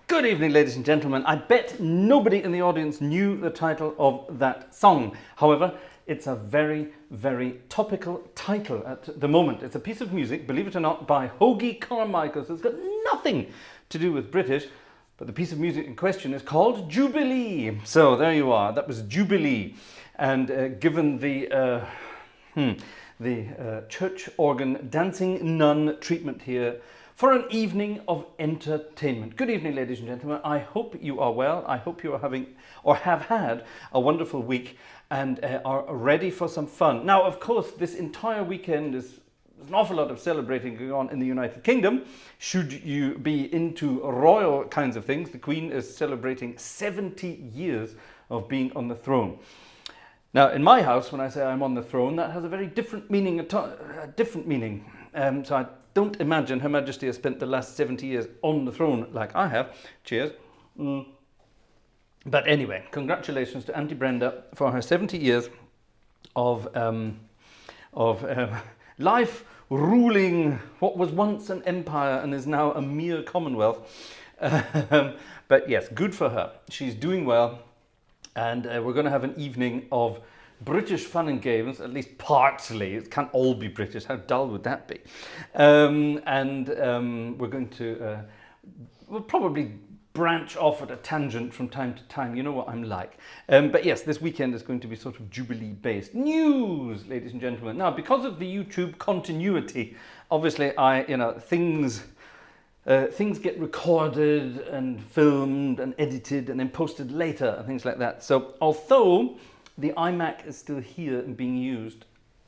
Good evening, ladies and gentlemen. I bet nobody in the audience knew the title of that song. However, it's a very, very topical title at the moment. It's a piece of music, believe it or not, by Hoagie Carmichael. So it's got nothing to do with British, but the piece of music in question is called Jubilee. So there you are. That was Jubilee. And given the church organ dancing nun treatment here, for an evening of entertainment. Good evening, ladies and gentlemen. I hope you are well. I hope you are having or have had a wonderful week and are ready for some fun. Now, of course, this entire weekend there's an awful lot of celebrating going on in the United Kingdom. Should you be into royal kinds of things, the Queen is celebrating 70 years of being on the throne. Now, in my house, when I say I'm on the throne, that has a very different meaning. So I don't imagine Her Majesty has spent the last 70 years on the throne like I have. Cheers. But anyway, congratulations to Auntie Brenda for her 70 years of life ruling what was once an empire and is now a mere commonwealth. But yes, good for her. She's doing well. And we're going to have an evening of British fun and games, at least partly. It can't all be British. How dull would that be? We're going to, we'll probably branch off at a tangent from time to time. You know what I'm like. But yes, this weekend is going to be sort of Jubilee-based news, ladies and gentlemen. Now, because of the YouTube continuity, obviously, things get recorded and filmed and edited and then posted later and things like that. So although the iMac is still here and being used,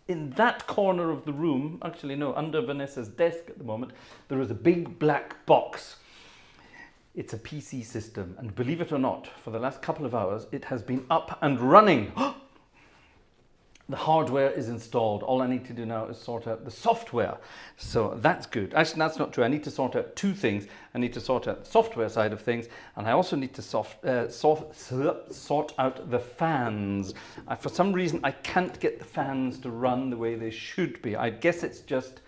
in that corner of the room, actually no, under Vanessa's desk at the moment, there is a big black box. It's a PC system, and believe it or not, for the last couple of hours it has been up and running. The hardware is installed. All I need to do now is sort out the software. So that's good. Actually, that's not true. I need to sort out two things. I need to sort out the software side of things, and I also need to sort out the fans. For some reason, I can't get the fans to run the way they should be. I guess it's just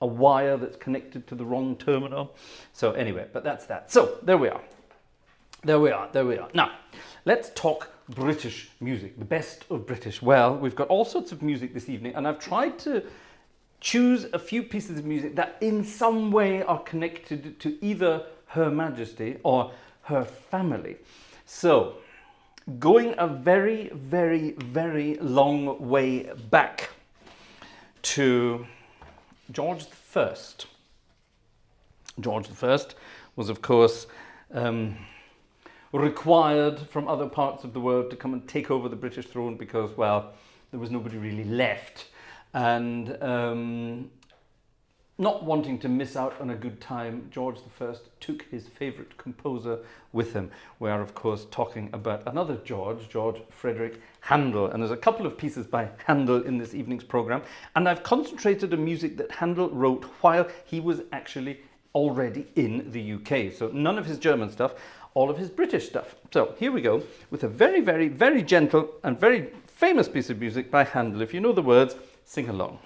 a wire that's connected to the wrong terminal. So anyway, but that's that. So there we are. There we are. Now, let's talk British music, the best of British. Well, we've got all sorts of music this evening, and I've tried to choose a few pieces of music that in some way are connected to either Her Majesty or her family. So, going a very, very, very long way back to George I. George I was, of course, required from other parts of the world to come and take over the British throne because, well, there was nobody really left. And not wanting to miss out on a good time, George I took his favourite composer with him. We are, of course, talking about another George Frederick Handel. And there's a couple of pieces by Handel in this evening's programme. And I've concentrated on music that Handel wrote while he was actually already in the UK. So none of his German stuff, all of his British stuff. So here we go with a very, very, very gentle and very famous piece of music by Handel. If you know the words, sing along.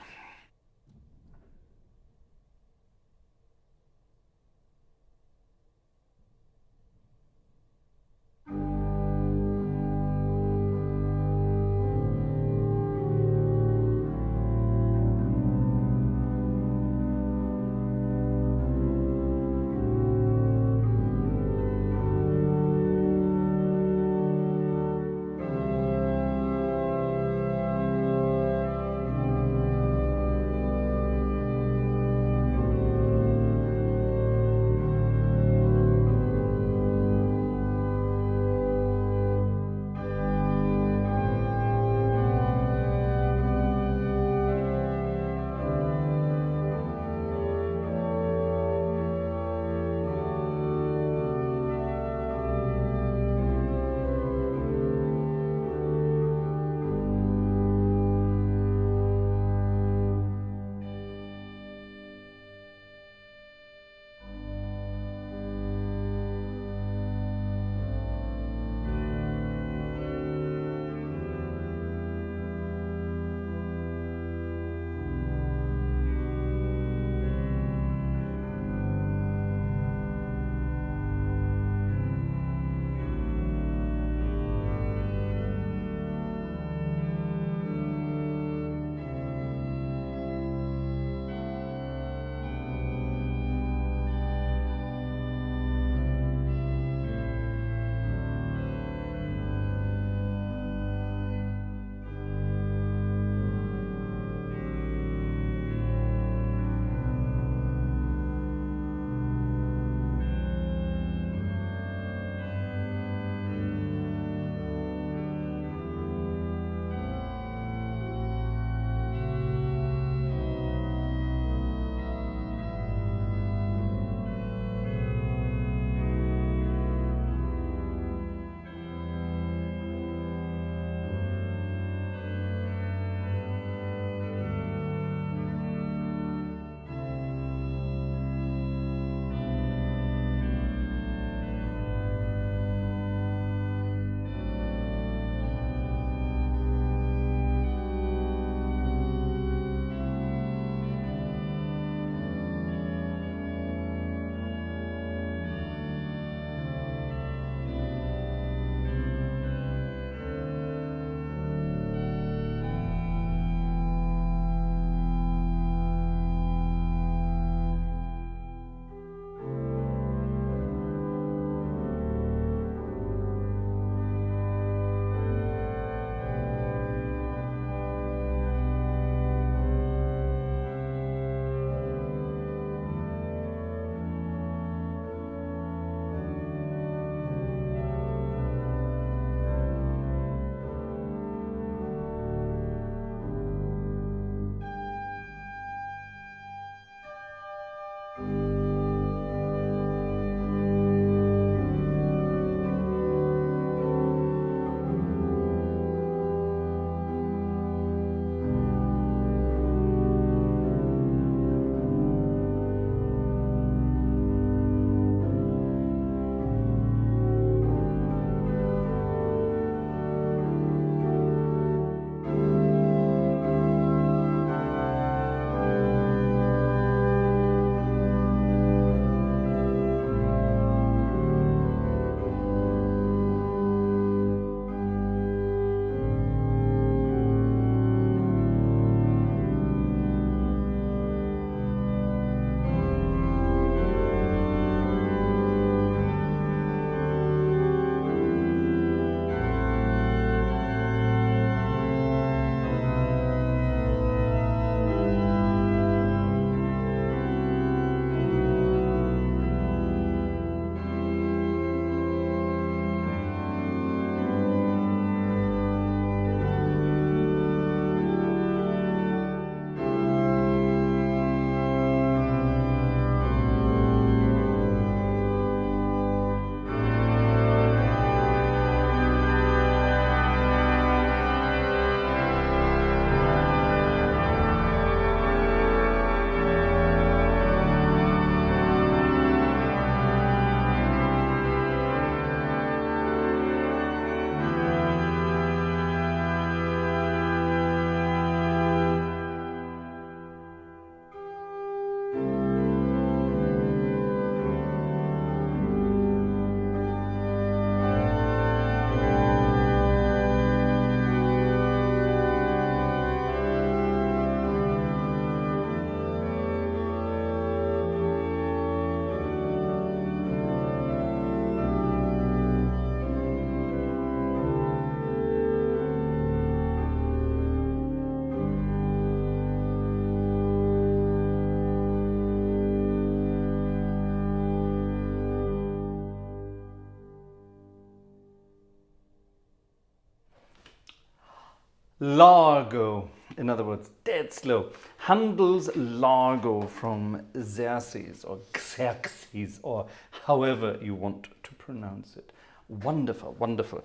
Largo, in other words, dead slow. Handel's Largo from Xerxes or Xerxes or however you want to pronounce it. Wonderful, wonderful,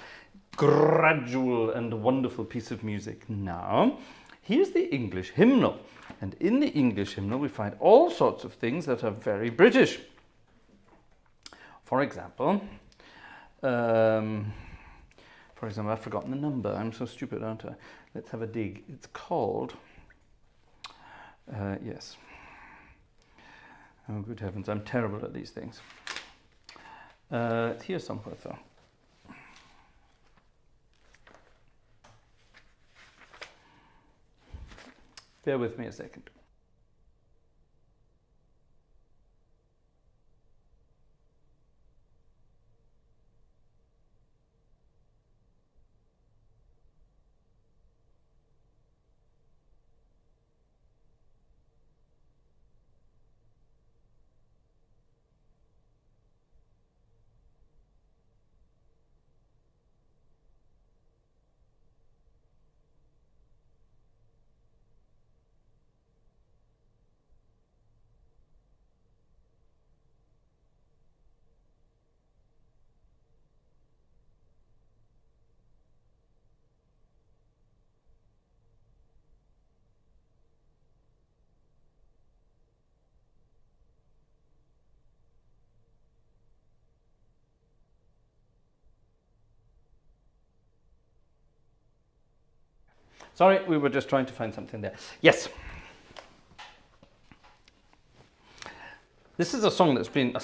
gradual and wonderful piece of music. Now, here's the English hymnal. And in the English hymnal, we find all sorts of things that are very British. For example, I've forgotten the number. I'm so stupid, aren't I? Let's have a dig. It's called, yes. Oh, good heavens, I'm terrible at these things. It's here somewhere, though. Bear with me a second. Sorry, we were just trying to find something there. Yes. This is a song that's been, a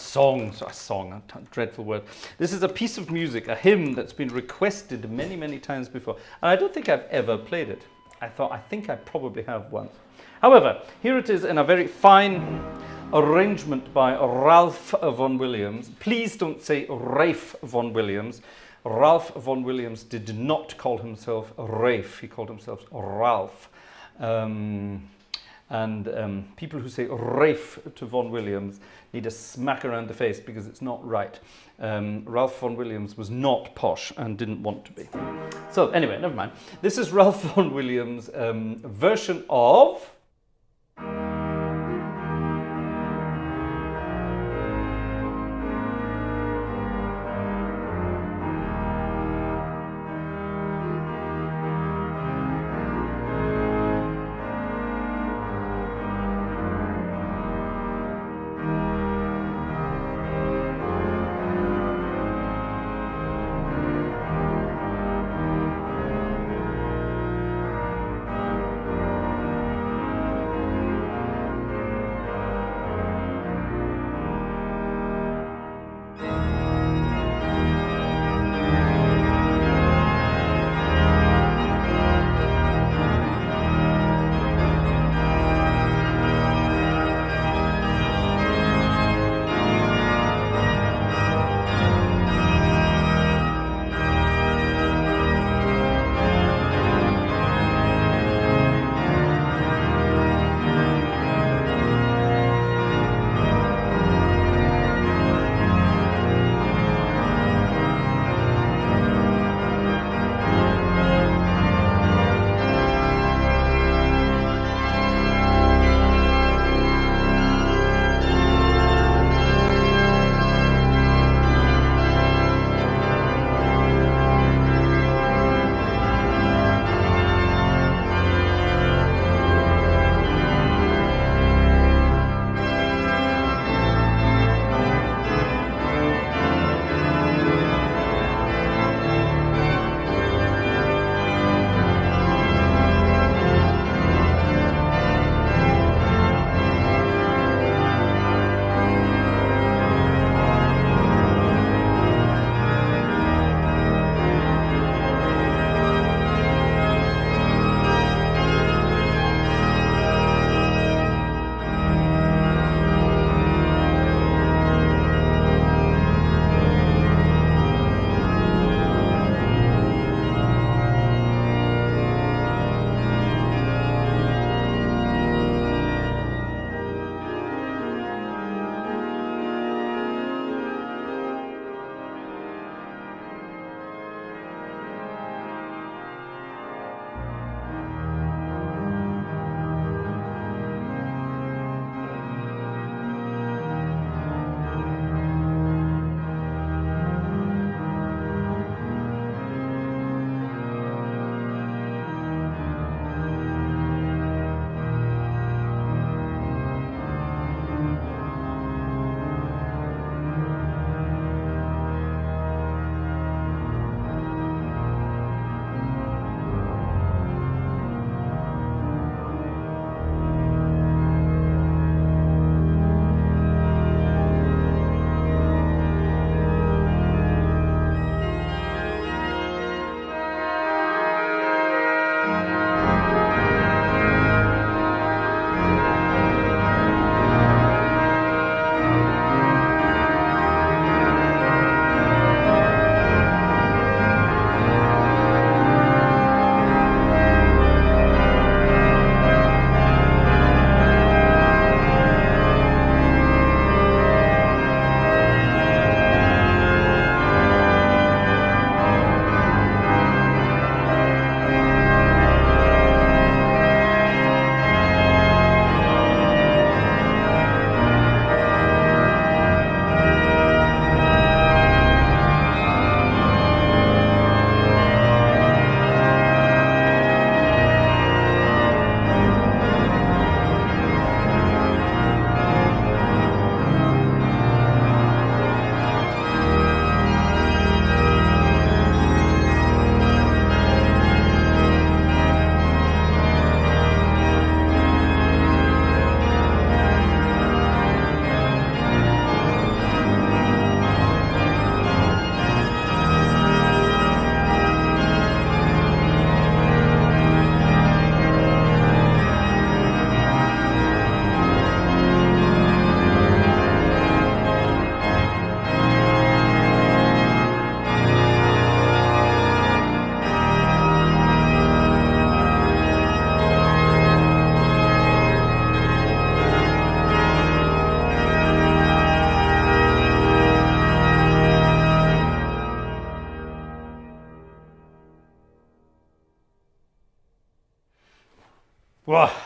dreadful word. This is a piece of music, a hymn that's been requested many, many times before. And I don't think I've ever played it. I think I probably have once. However, here it is in a very fine arrangement by Ralph Vaughan Williams. Please don't say Rafe Vaughan Williams. Ralph Vaughan Williams did not call himself Rafe, he called himself Ralph. People who say Rafe to Vaughan Williams need a smack around the face because it's not right. Ralph Vaughan Williams was not posh and didn't want to be. So anyway, never mind. This is Ralph Vaughan Williams' version of...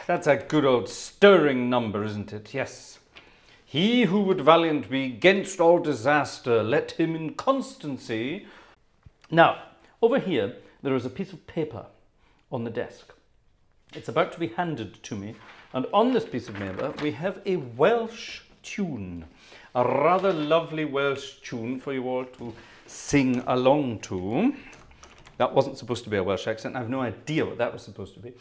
That's a good old stirring number, isn't it? Yes. He who would valiant be 'gainst all disaster, let him in constancy. Now, over here, there is a piece of paper on the desk. It's about to be handed to me. And on this piece of paper, we have a Welsh tune. A rather lovely Welsh tune for you all to sing along to. That wasn't supposed to be a Welsh accent. I have no idea what that was supposed to be.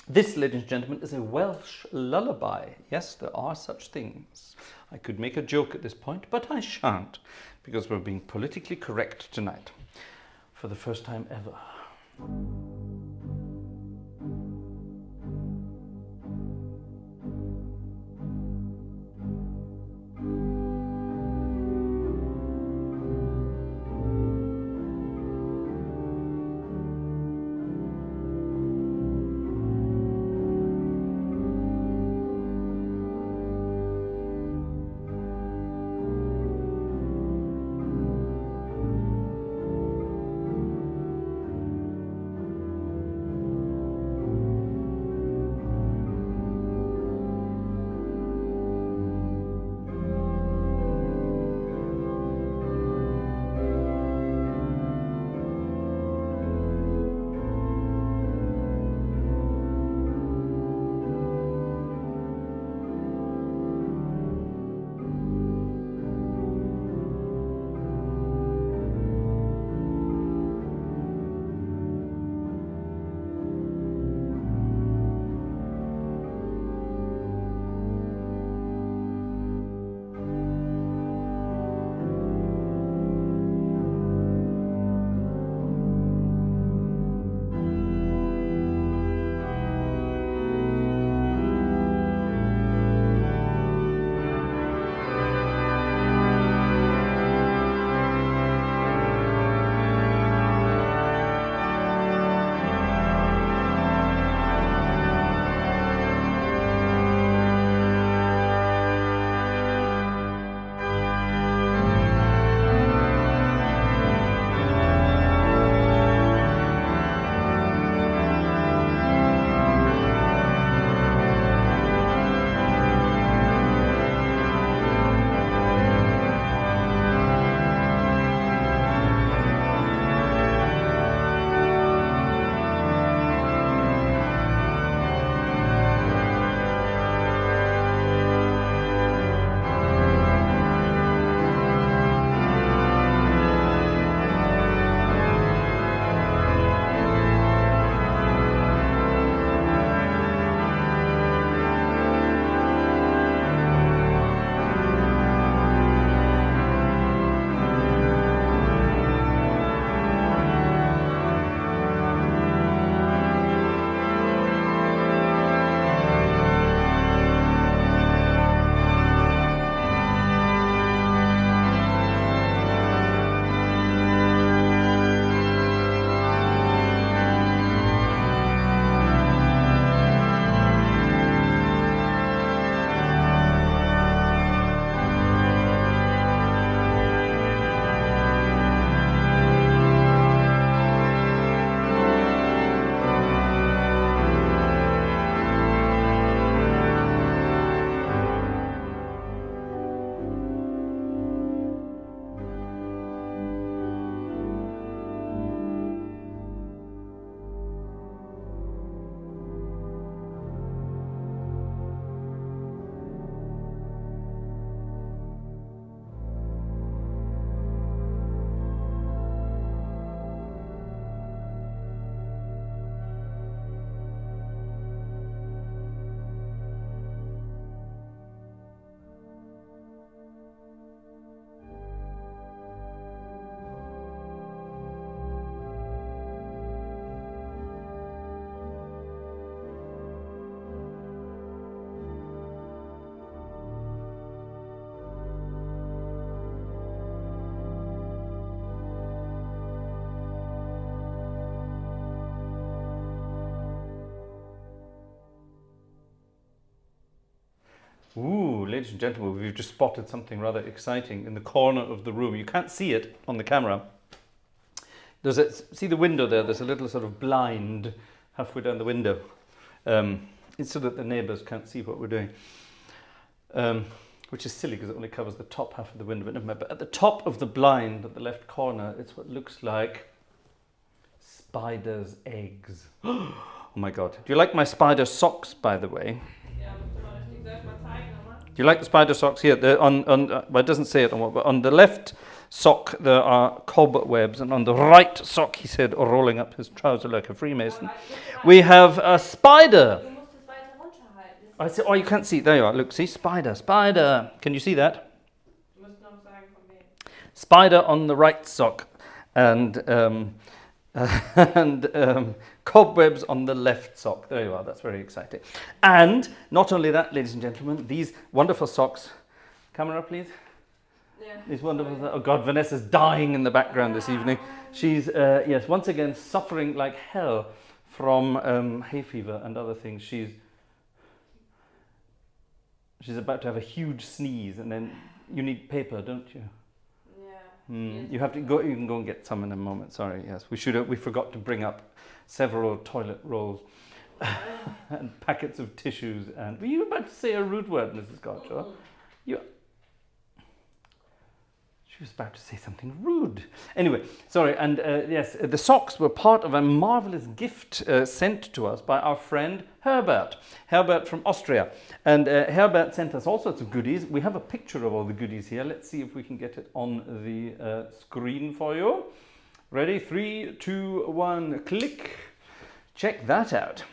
This, ladies and gentlemen, is a Welsh lullaby. Yes, there are such things. I could make a joke at this point, but I shan't, because we're being politically correct tonight, for the first time ever. Ooh, ladies and gentlemen, we've just spotted something rather exciting in the corner of the room. You can't see it on the camera. See the window there? There's a little sort of blind halfway down the window. It's so that the neighbours can't see what we're doing. Which is silly because it only covers the top half of the window, but never mind. But at the top of the blind, at the left corner, it's what looks like spiders' eggs. Oh my God. Do you like my spider socks, by the way? Do you like the spider socks here? Well, it doesn't say it on what, but on the left sock there are cobwebs, and on the right sock, he said, rolling up his trouser like a Freemason, we have a spider. I said, oh, you can't see. There you are. Look, see, spider, spider. Can you see that? Spider on the right sock, and cobwebs on the left sock. There you are. That's very exciting. And not only that, ladies and gentlemen, these wonderful socks. Camera, please. Yeah. These wonderful. Oh God, Vanessa's dying in the background this evening. She's yes, once again suffering like hell from hay fever and other things. She's about to have a huge sneeze, and then you need paper, don't you? Yeah. You have to go. You can go and get some in a moment. Sorry. Yes, we forgot to bring up several toilet rolls and packets of tissues. And were you about to say a rude word, Mrs. Gartshore? She was about to say something rude. Anyway, sorry. And yes, the socks were part of a marvelous gift sent to us by our friend Herbert. Herbert from Austria. And Herbert sent us all sorts of goodies. We have a picture of all the goodies here. Let's see if we can get it on the screen for you. Ready? 3, 2, 1, click. Check that out.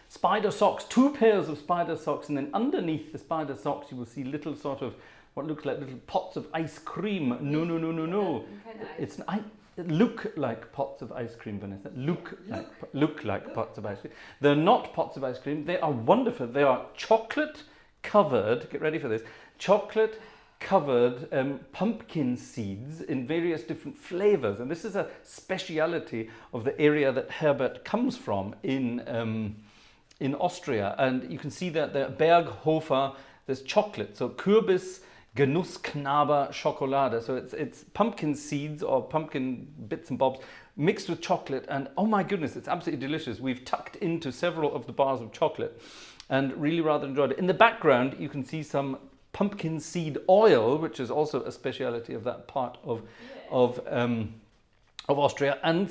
Spider socks, 2 pairs of spider socks, and then underneath the spider socks you will see little sort of what looks like little pots of ice cream. No. It look like pots of ice cream, Vanessa. Look like pots of ice cream. They're not pots of ice cream. They are wonderful. They are chocolate covered. Get ready for this. Chocolate covered pumpkin seeds in various different flavors, and this is a speciality of the area that Herbert comes from in Austria. And you can see that the Berghofer, there's chocolate. So Kürbis Genussknaber Schokolade. So it's pumpkin seeds or pumpkin bits and bobs mixed with chocolate, and oh my goodness, it's absolutely delicious. We've tucked into several of the bars of chocolate and really rather enjoyed it. In the background you can see some pumpkin seed oil, which is also a speciality of that part of Austria, and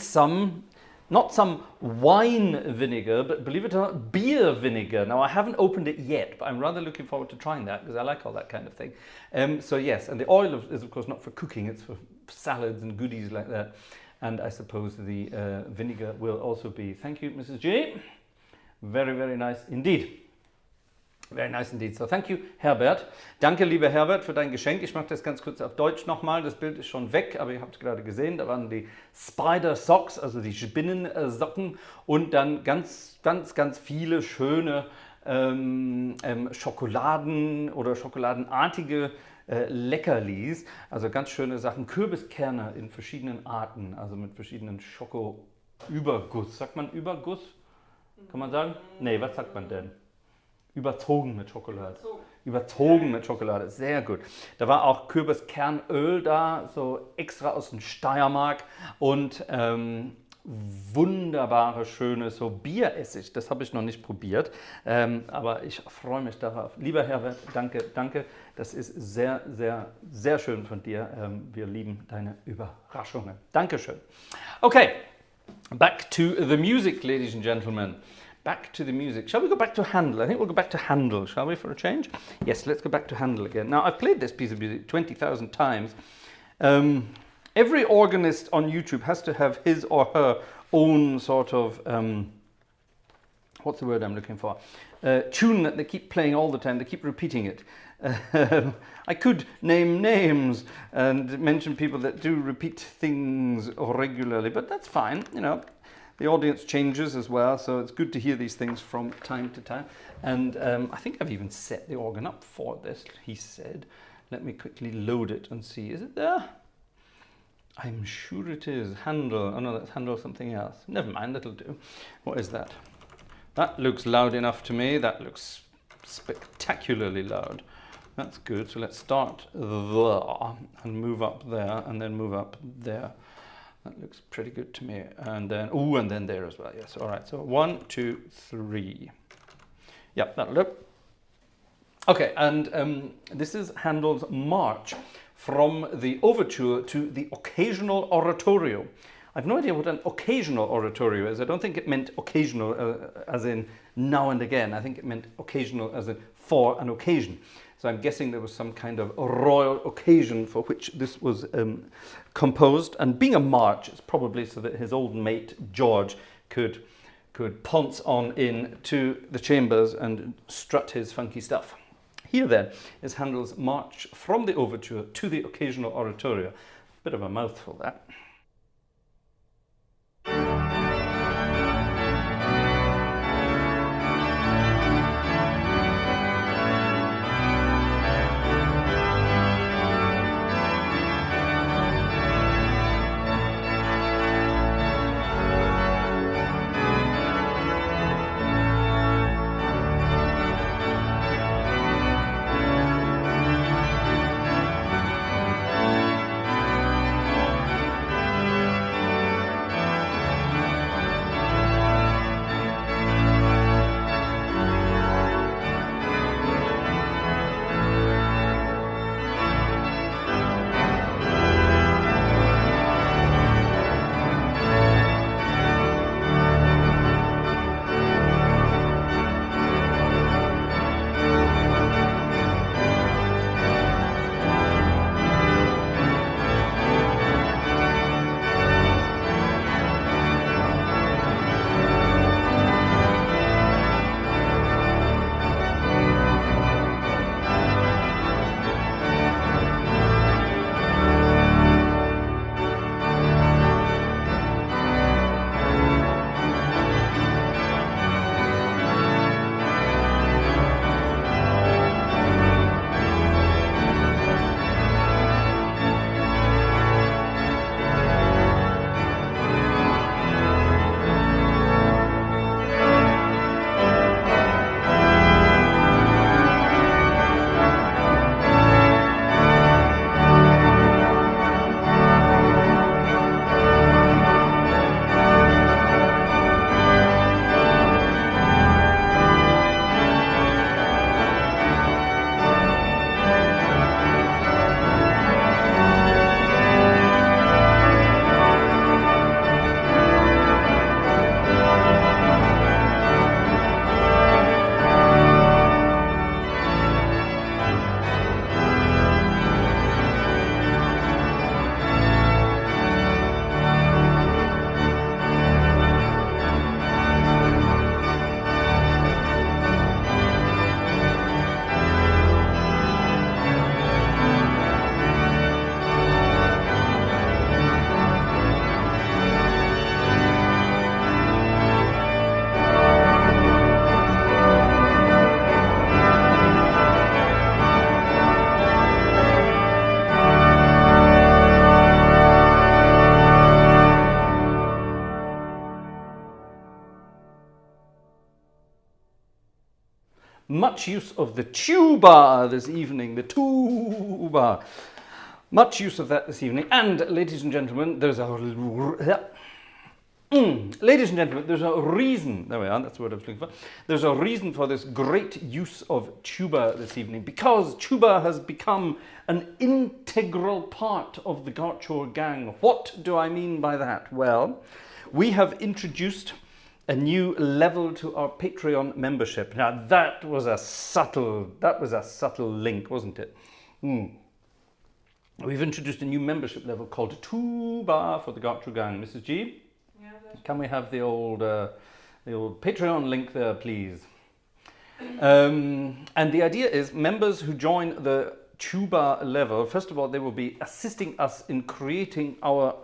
not some wine vinegar, but believe it or not, beer vinegar. Now, I haven't opened it yet, but I'm rather looking forward to trying that because I like all that kind of thing. So yes, and the oil is of course not for cooking, it's for salads and goodies like that. And I suppose the vinegar will also be. Thank you, Mrs. J. Very, very nice indeed. Very nice indeed. So thank you, Herbert. Danke, lieber Herbert, für dein Geschenk. Ich mache das ganz kurz auf Deutsch nochmal. Das Bild ist schon weg, aber ihr habt es gerade gesehen. Da waren die Spider Socks, also die Spinnensocken, und dann ganz viele schöne Schokoladen oder schokoladenartige Leckerlis. Also ganz schöne Sachen. Kürbiskerne in verschiedenen Arten, also mit verschiedenen Schoko-Überguss. Sagt man Überguss? Kann man sagen? Nee, was sagt man denn? Überzogen mit Schokolade. Überzogen mit Schokolade, sehr gut. Da war auch Kürbiskernöl da, so extra aus dem Steiermark, und wunderbare, schöne so Bieressig. Das habe ich noch nicht probiert, aber ich freue mich darauf. Lieber Herbert, danke. Das ist sehr, sehr, sehr schön von dir. Wir lieben deine Überraschungen. Dankeschön. Okay, back to the music, ladies and gentlemen. Back to the music. Shall we go back to Handel? I think we'll go back to Handel, shall we, for a change? Yes, let's go back to Handel again. Now, I've played this piece of music 20,000 times. Every organist on YouTube has to have his or her own sort of, what's the word I'm looking for? Tune that they keep playing all the time, they keep repeating it. I could name names and mention people that do repeat things regularly, but that's fine, you know. The audience changes as well, so it's good to hear these things from time to time. And I think I've even set the organ up for this, he said. Let me quickly load it and see. Is it there? I'm sure it is. Handel. Oh no, that's Handel something else. Never mind, that'll do. What is that? That looks loud enough to me. That looks spectacularly loud. That's good. So let's start there and move up there and then move up there. That looks pretty good to me. And then, ooh, and then there as well. Yes, all right. So 1, 2, 3. Yep, that'll do. Okay, and this is Handel's March from the overture to the occasional oratorio. I've no idea what an occasional oratorio is. I don't think it meant occasional as in now and again. I think it meant occasional as in for an occasion. So I'm guessing there was some kind of royal occasion for which this was composed. And being a march, it's probably so that his old mate George could pounce on in to the chambers and strut his funky stuff. Here then is Handel's March from the overture to the occasional oratorio. Bit of a mouthful, that. Much use of the tuba this evening, the tuba. Much use of that this evening. And ladies and gentlemen, there's a ladies and gentlemen, there's a reason. There we are. That's what I was looking for. There's a reason for this great use of tuba this evening, because tuba has become an integral part of the Gartshore gang. What do I mean by that? Well, we have introduced a new level to our Patreon membership. Now that was a subtle link, wasn't it? We've introduced a new membership level called Tuba for the Gartshore gang. Mrs. G, yeah, can we have the old Patreon link there, please? And the idea is members who join the Tuba level, first of all, they will be assisting us in creating our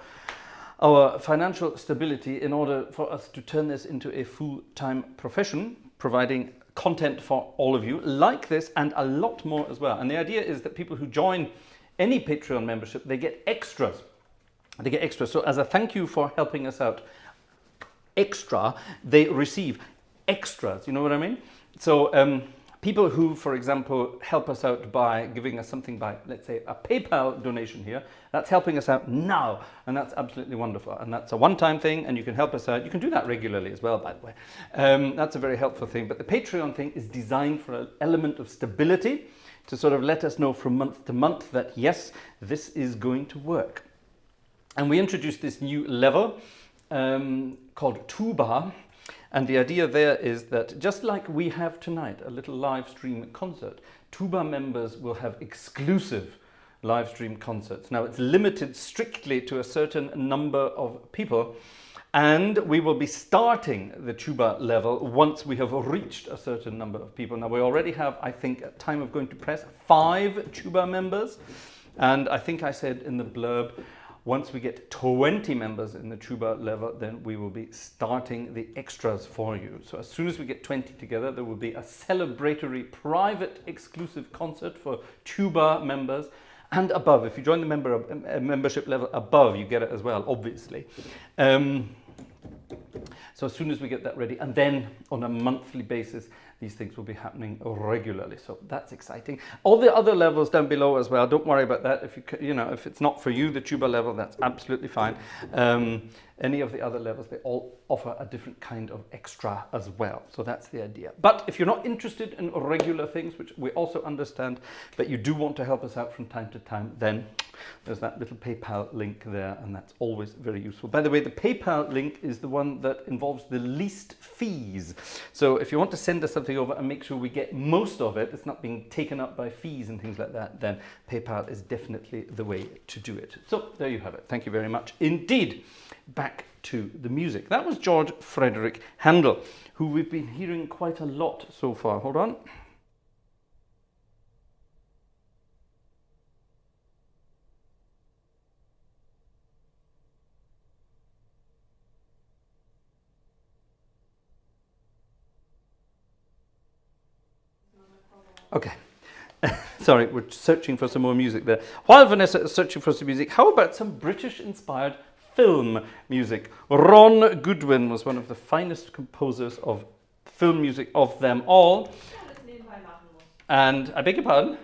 financial stability in order for us to turn this into a full-time profession, providing content for all of you like this and a lot more as well. And the idea is that people who join any Patreon membership, they get extras. They get extras. So as a thank you for helping us out extra, they receive extras. You know what I mean? So People who, for example, help us out by giving us something by, let's say, a PayPal donation here, that's helping us out now, and that's absolutely wonderful. And that's a one-time thing, and you can help us out. You can do that regularly as well, by the way. That's a very helpful thing. But the Patreon thing is designed for an element of stability to sort of let us know from month to month that, yes, this is going to work. And we introduced this new level called Tuba. And the idea there is that just like we have tonight, a little live stream concert, Tuba members will have exclusive live stream concerts. Now it's limited strictly to a certain number of people, and we will be starting the Tuba level once we have reached a certain number of people. Now we already have, I think, at time of going to press, 5 Tuba members. And I think I said in the blurb, once we get 20 members in the Tuba level, then we will be starting the extras for you. So as soon as we get 20 together, there will be a celebratory private exclusive concert for Tuba members and above. If you join the membership level above, you get it as well, obviously. So as soon as we get that ready, and then on a monthly basis, these things will be happening regularly. So that's exciting. All the other levels down below as well, don't worry about that. If if it's not for you, the Tuba level, that's absolutely fine. Any of the other levels, they all offer a different kind of extra as well. So that's the idea. But if you're not interested in regular things, which we also understand, but you do want to help us out from time to time, then there's that little PayPal link there, and that's always very useful. By the way, the PayPal link is the one that involves the least fees. So if you want to send us something over and make sure we get most of it, it's not being taken up by fees and things like that, then PayPal is definitely the way to do it. So there you have it. Thank you very much indeed. Back to the music. That was George Frederick Handel, who we've been hearing quite a lot so far. Hold on. Okay. Sorry, we're searching for some more music there. While Vanessa is searching for some music, how about some British-inspired film music? Ron Goodwin was one of the finest composers of film music of them all. And I beg your pardon?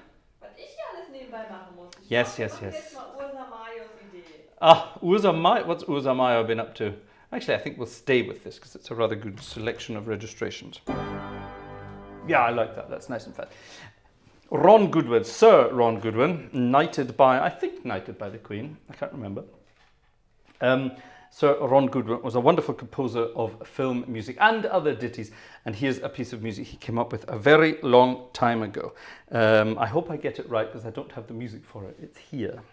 Yes. Ursa Meyer. What's Ursa Meyer been up to? Actually, I think we'll stay with this because it's a rather good selection of registrations. Yeah, I like that. That's nice and fat. Ron Goodwin, Sir Ron Goodwin, knighted by the Queen. I can't remember. Sir Ron Goodwin was a wonderful composer of film music and other ditties, and here's a piece of music he came up with a very long time ago. I hope I get it right because I don't have the music for it. It's here.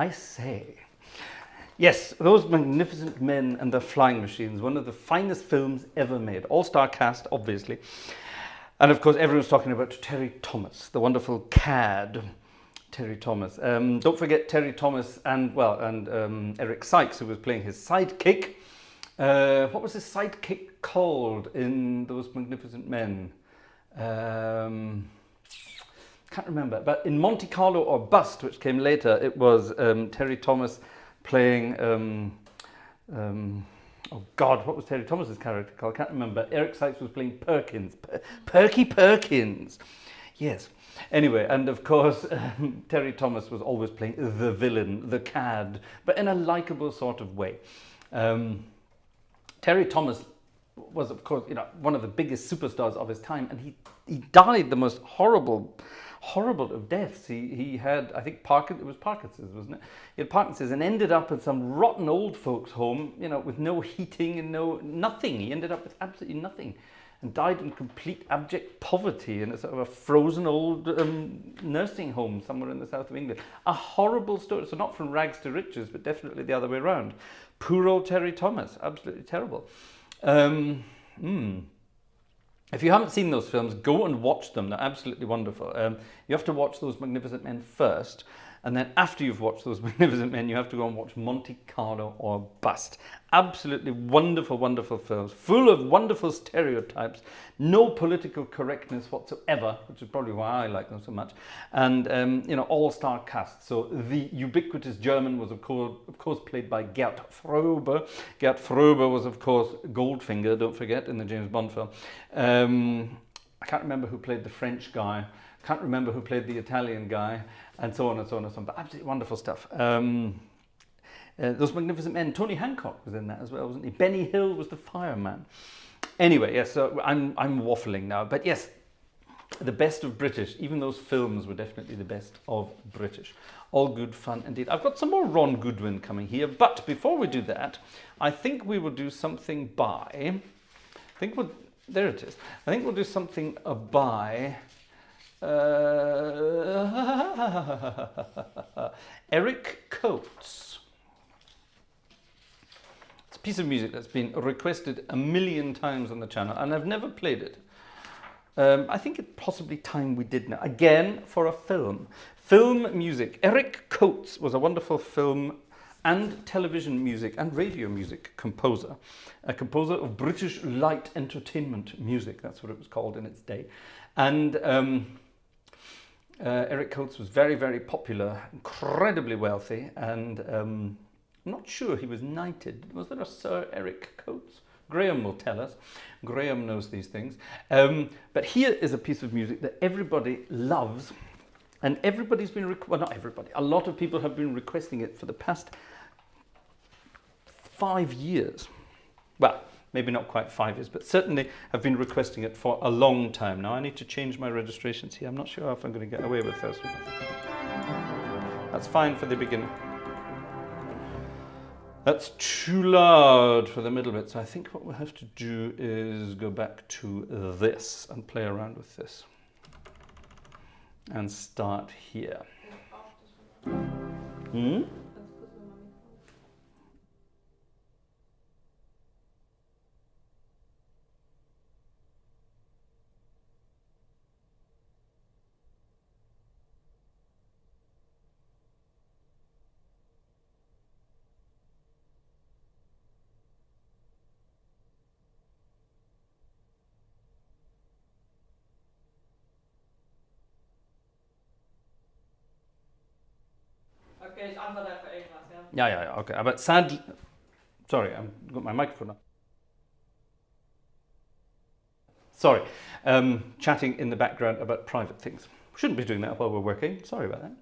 I say. Yes, Those Magnificent Men and Their Flying Machines, one of the finest films ever made. All-star cast, obviously. And of course, everyone's talking about Terry Thomas, the wonderful cad, Terry Thomas. Don't forget Terry Thomas and Eric Sykes, who was playing his sidekick. What was his sidekick called in Those Magnificent Men? Can't remember. But in Monte Carlo or Bust, which came later, it was Terry Thomas playing, oh God, what was Terry Thomas's character called? I can't remember. Eric Sykes was playing Perkins. Perky Perkins. Yes. Anyway, and of course, Terry Thomas was always playing the villain, the cad, but in a likable sort of way. Terry Thomas was, of course, one of the biggest superstars of his time, and he died the most horrible of deaths. He had, I think, it was Parkinson's, wasn't it? He had Parkinson's and ended up at some rotten old folks' home, with no heating and nothing. He ended up with absolutely nothing and died in complete abject poverty in a sort of a frozen old nursing home somewhere in the south of England. A horrible story. So not from rags to riches, but definitely the other way around. Poor old Terry Thomas. Absolutely terrible. If you haven't seen those films, go and watch them. They're absolutely wonderful. You have to watch Those Magnificent Men first, and then after you've watched Those Magnificent Men, you have to go and watch Monte Carlo or Bust. Absolutely wonderful, wonderful films, full of wonderful stereotypes, no political correctness whatsoever, which is probably why I like them so much, and all-star cast. So the ubiquitous German was of course played by Gert Fröbe. Gert Fröbe was of course Goldfinger, don't forget, in the James Bond film. I can't remember who played the French guy. Can't remember who played the Italian guy, and so on and so on and so on. But absolutely wonderful stuff. Those Magnificent Men. Tony Hancock was in that as well, wasn't he? Benny Hill was the fireman. Anyway, yes. So I'm waffling now, but yes, the best of British. Even those films were definitely the best of British. All good fun indeed. I've got some more Ron Goodwin coming here, but before we do that, I think we will do something by. There it is. I think we'll do something by. Eric Coates. It's a piece of music that's been requested 1,000,000 times on the channel, and I've never played it. I think it's possibly time we did now. Again, for a film. Film music. Eric Coates was a wonderful film and television music and radio music composer. A composer of British light entertainment music. That's what it was called in its day. And Eric Coates was very, very popular, incredibly wealthy, and I'm not sure he was knighted. Was there a Sir Eric Coates? Graham will tell us. Graham knows these things. But here is a piece of music that everybody loves, and everybody's been, well, not everybody, a lot of people have been requesting it for the past 5 years. Well, maybe not quite 5 years, but certainly have been requesting it for a long time. Now I need to change my registrations here. I'm not sure if I'm going to get away with this. That's fine for the beginning. That's too loud for the middle bit. So I think what we'll have to do is go back to this and play around with this. And start here. Okay, ich antworte einfach irgendwas, ja? Ja, okay. Aber sadly, sorry, I've got my microphone up. Sorry, chatting in the background about private things. Shouldn't be doing that while we're working. Sorry about that.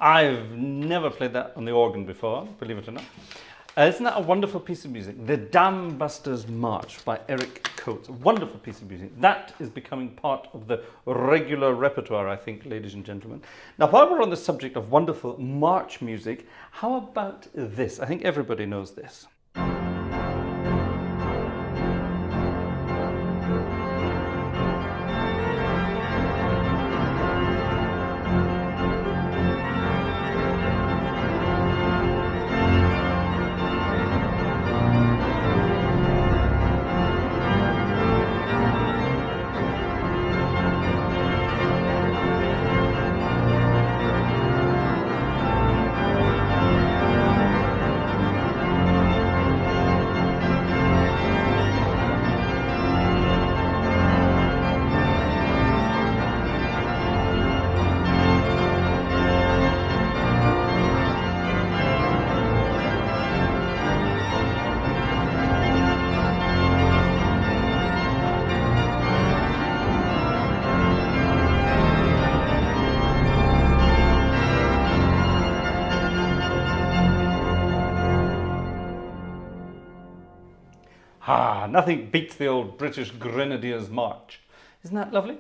I've never played that on the organ before, believe it or not. Isn't that a wonderful piece of music? The Dam Busters March by Eric Coates. A wonderful piece of music. That is becoming part of the regular repertoire, I think, ladies and gentlemen. Now, while we're on the subject of wonderful march music, how about this? I think everybody knows this. Ah, nothing beats the old British Grenadiers March. Isn't that lovely?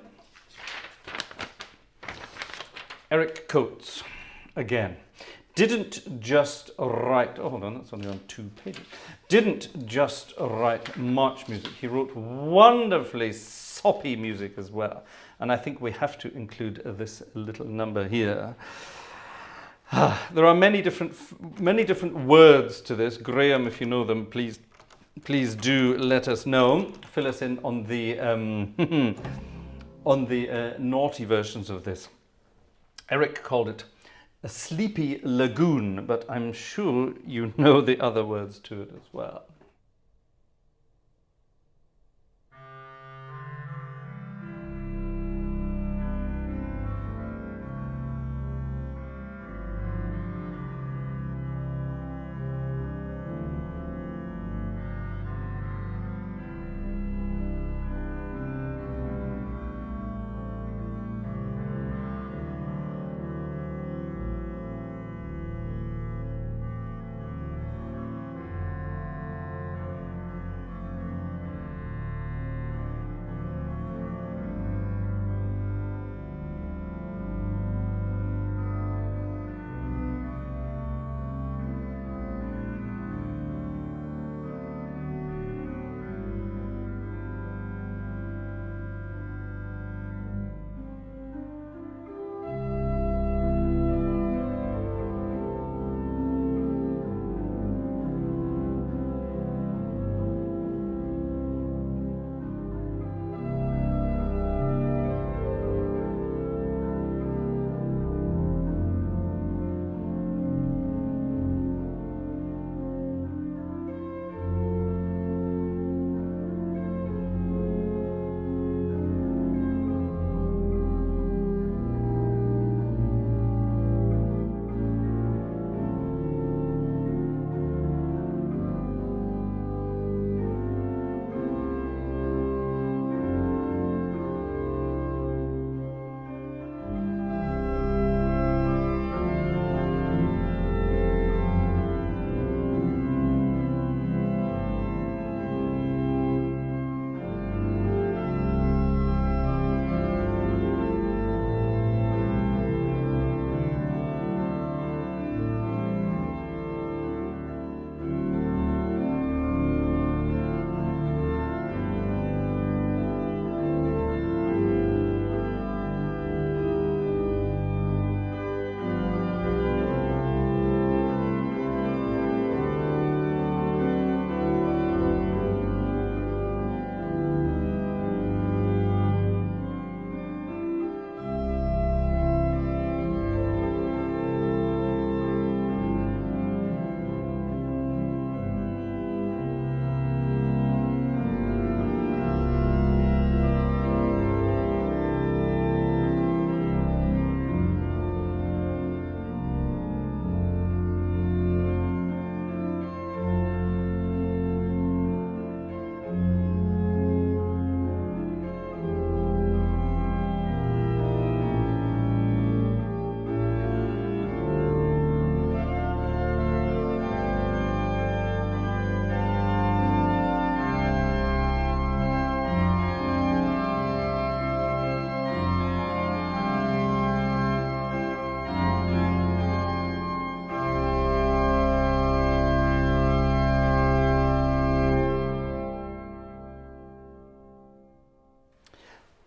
Eric Coates, again, didn't just write, oh hold on, that's only on 2 pages, didn't just write march music, he wrote wonderfully soppy music as well. And I think we have to include this little number here. There are many different words to this. Graham, if you know them, please do let us know. Fill us in on the naughty versions of this. Eric called it a sleepy lagoon, but I'm sure you know the other words to it as well.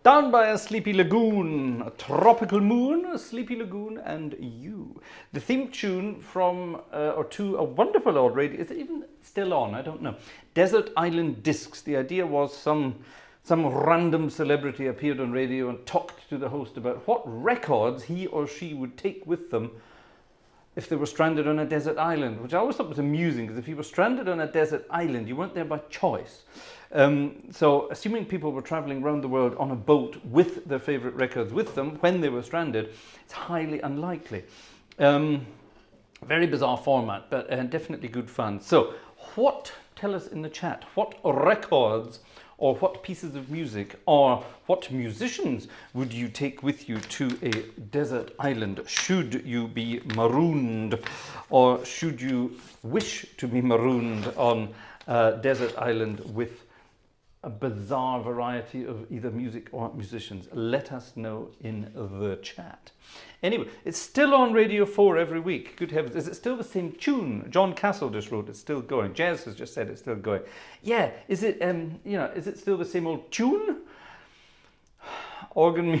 Down by a sleepy lagoon, a tropical moon, a sleepy lagoon, and you. The theme tune from or to a wonderful old radio. Is it even still on? I don't know. Desert Island Discs. The idea was some random celebrity appeared on radio and talked to the host about what records he or she would take with them if they were stranded on a desert island, which I always thought was amusing, because if you were stranded on a desert island, you weren't there by choice. So assuming people were traveling around the world on a boat with their favorite records with them when they were stranded, it's highly unlikely. Very bizarre format, but definitely good fun. So tell us in the chat, what records or what pieces of music or what musicians would you take with you to a desert island should you be marooned, or should you wish to be marooned on a desert island with a bizarre variety of either music or musicians? Let us know in the chat. Anyway, it's still on Radio 4 every week. Good heavens, is it still the same tune? John Castle just wrote it's still going. Jez has just said it's still going. Yeah, is it is it still the same old tune? Organ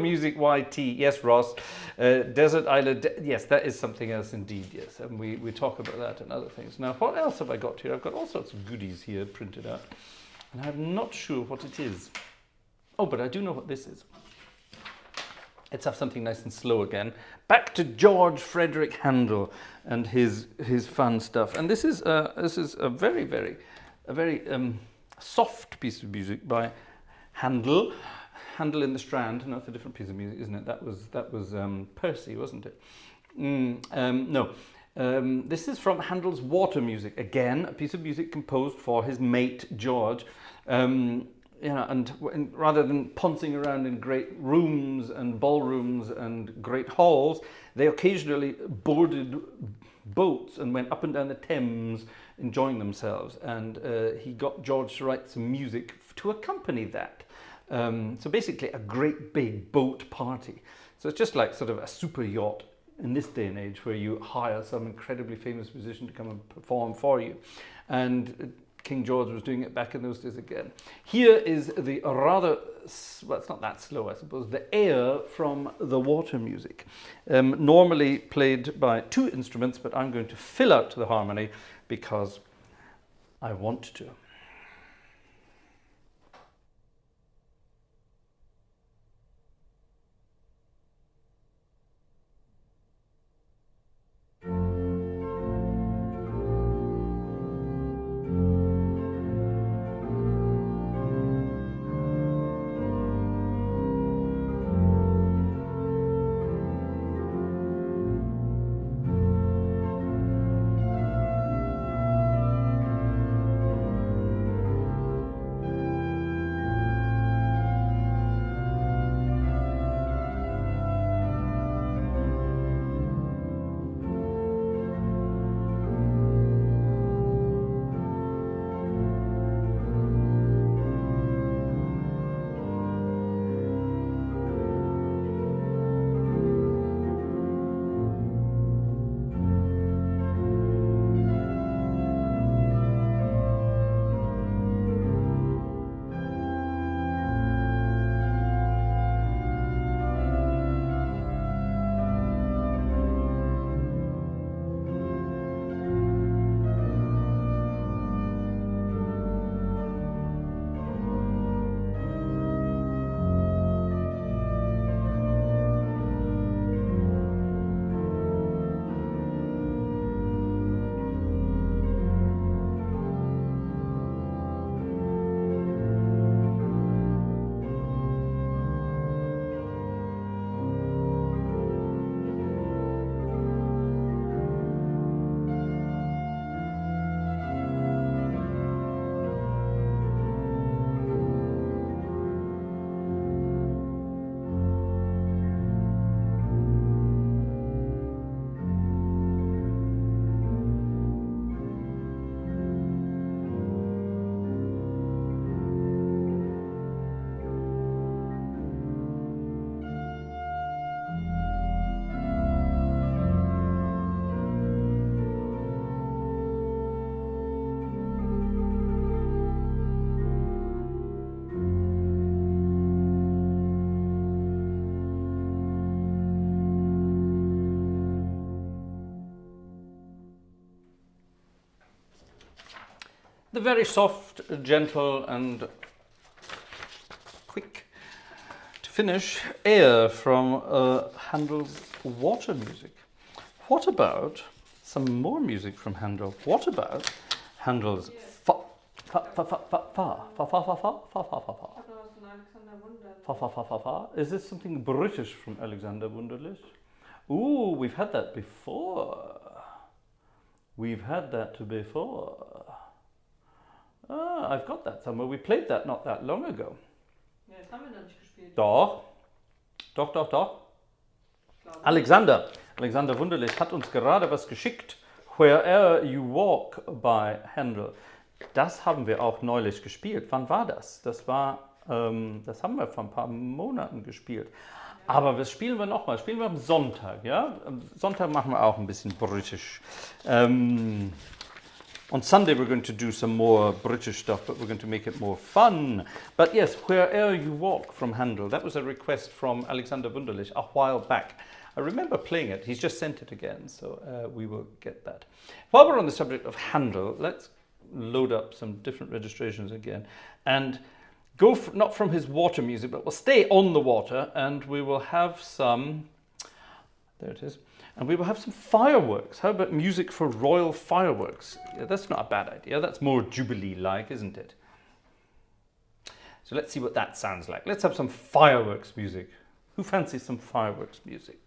music YT. Yes, Ross. Desert Island. Yes, that is something else indeed. Yes, and we talk about that and other things. Now, what else have I got here? I've got all sorts of goodies here printed out, and I'm not sure what it is. Oh, but I do know what this is. Let's have something nice and slow again. Back to George Frederick Handel and his fun stuff. And this is a very soft piece of music by Handel. Handel in the Strand. No, it's a different piece of music, isn't it? That was Percy, wasn't it? No. This is from Handel's Water Music. Again, a piece of music composed for his mate George. And rather than poncing around in great rooms and ballrooms and great halls, they occasionally boarded boats and went up and down the Thames enjoying themselves. And he got George to write some music to accompany that. So basically a great big boat party. So it's just like sort of a super yacht in this day and age where you hire some incredibly famous musician to come and perform for you. And King George was doing it back in those days again. Here is the rather, well, it's not that slow, I suppose, the air from the Water Music. Normally played by two instruments, but I'm going to fill out the harmony because I want to. the very soft, gentle and quick to finish air from Handel's water music. What about some more music from Handel? What about Handel's fa fa fa fa fa fa fa fa fa fa fa fa fa fa? Fa. Is this something British from Alexander Wunderlich? Ooh, we've had that before. We've had that before. Ah, I've got that somewhere. We played that not that long ago. Ja, das haben wir noch nicht gespielt. Doch. Alexander Wunderlich hat uns gerade was geschickt. Wherever You Walk by Handel. Das haben wir auch neulich gespielt. Wann war das? Das haben wir vor ein paar Monaten gespielt. Aber das spielen wir nochmal. Spielen wir am Sonntag, ja? Am Sonntag machen wir auch ein bisschen British. On Sunday we're going to do some more British stuff, but we're going to make it more fun. But yes, Wherever You Walk from Handel. That was a request from Alexander Wunderlich a while back. I remember playing it. He's just sent it again, so we will get that. While we're on the subject of Handel, let's load up some different registrations again and go not from his water music, but we'll stay on the water and we will have some, there it is, and we will have some fireworks. How about music for royal fireworks? Yeah, that's not a bad idea. That's more Jubilee-like, isn't it? So let's see what that sounds like. Let's have some fireworks music. Who fancies some fireworks music?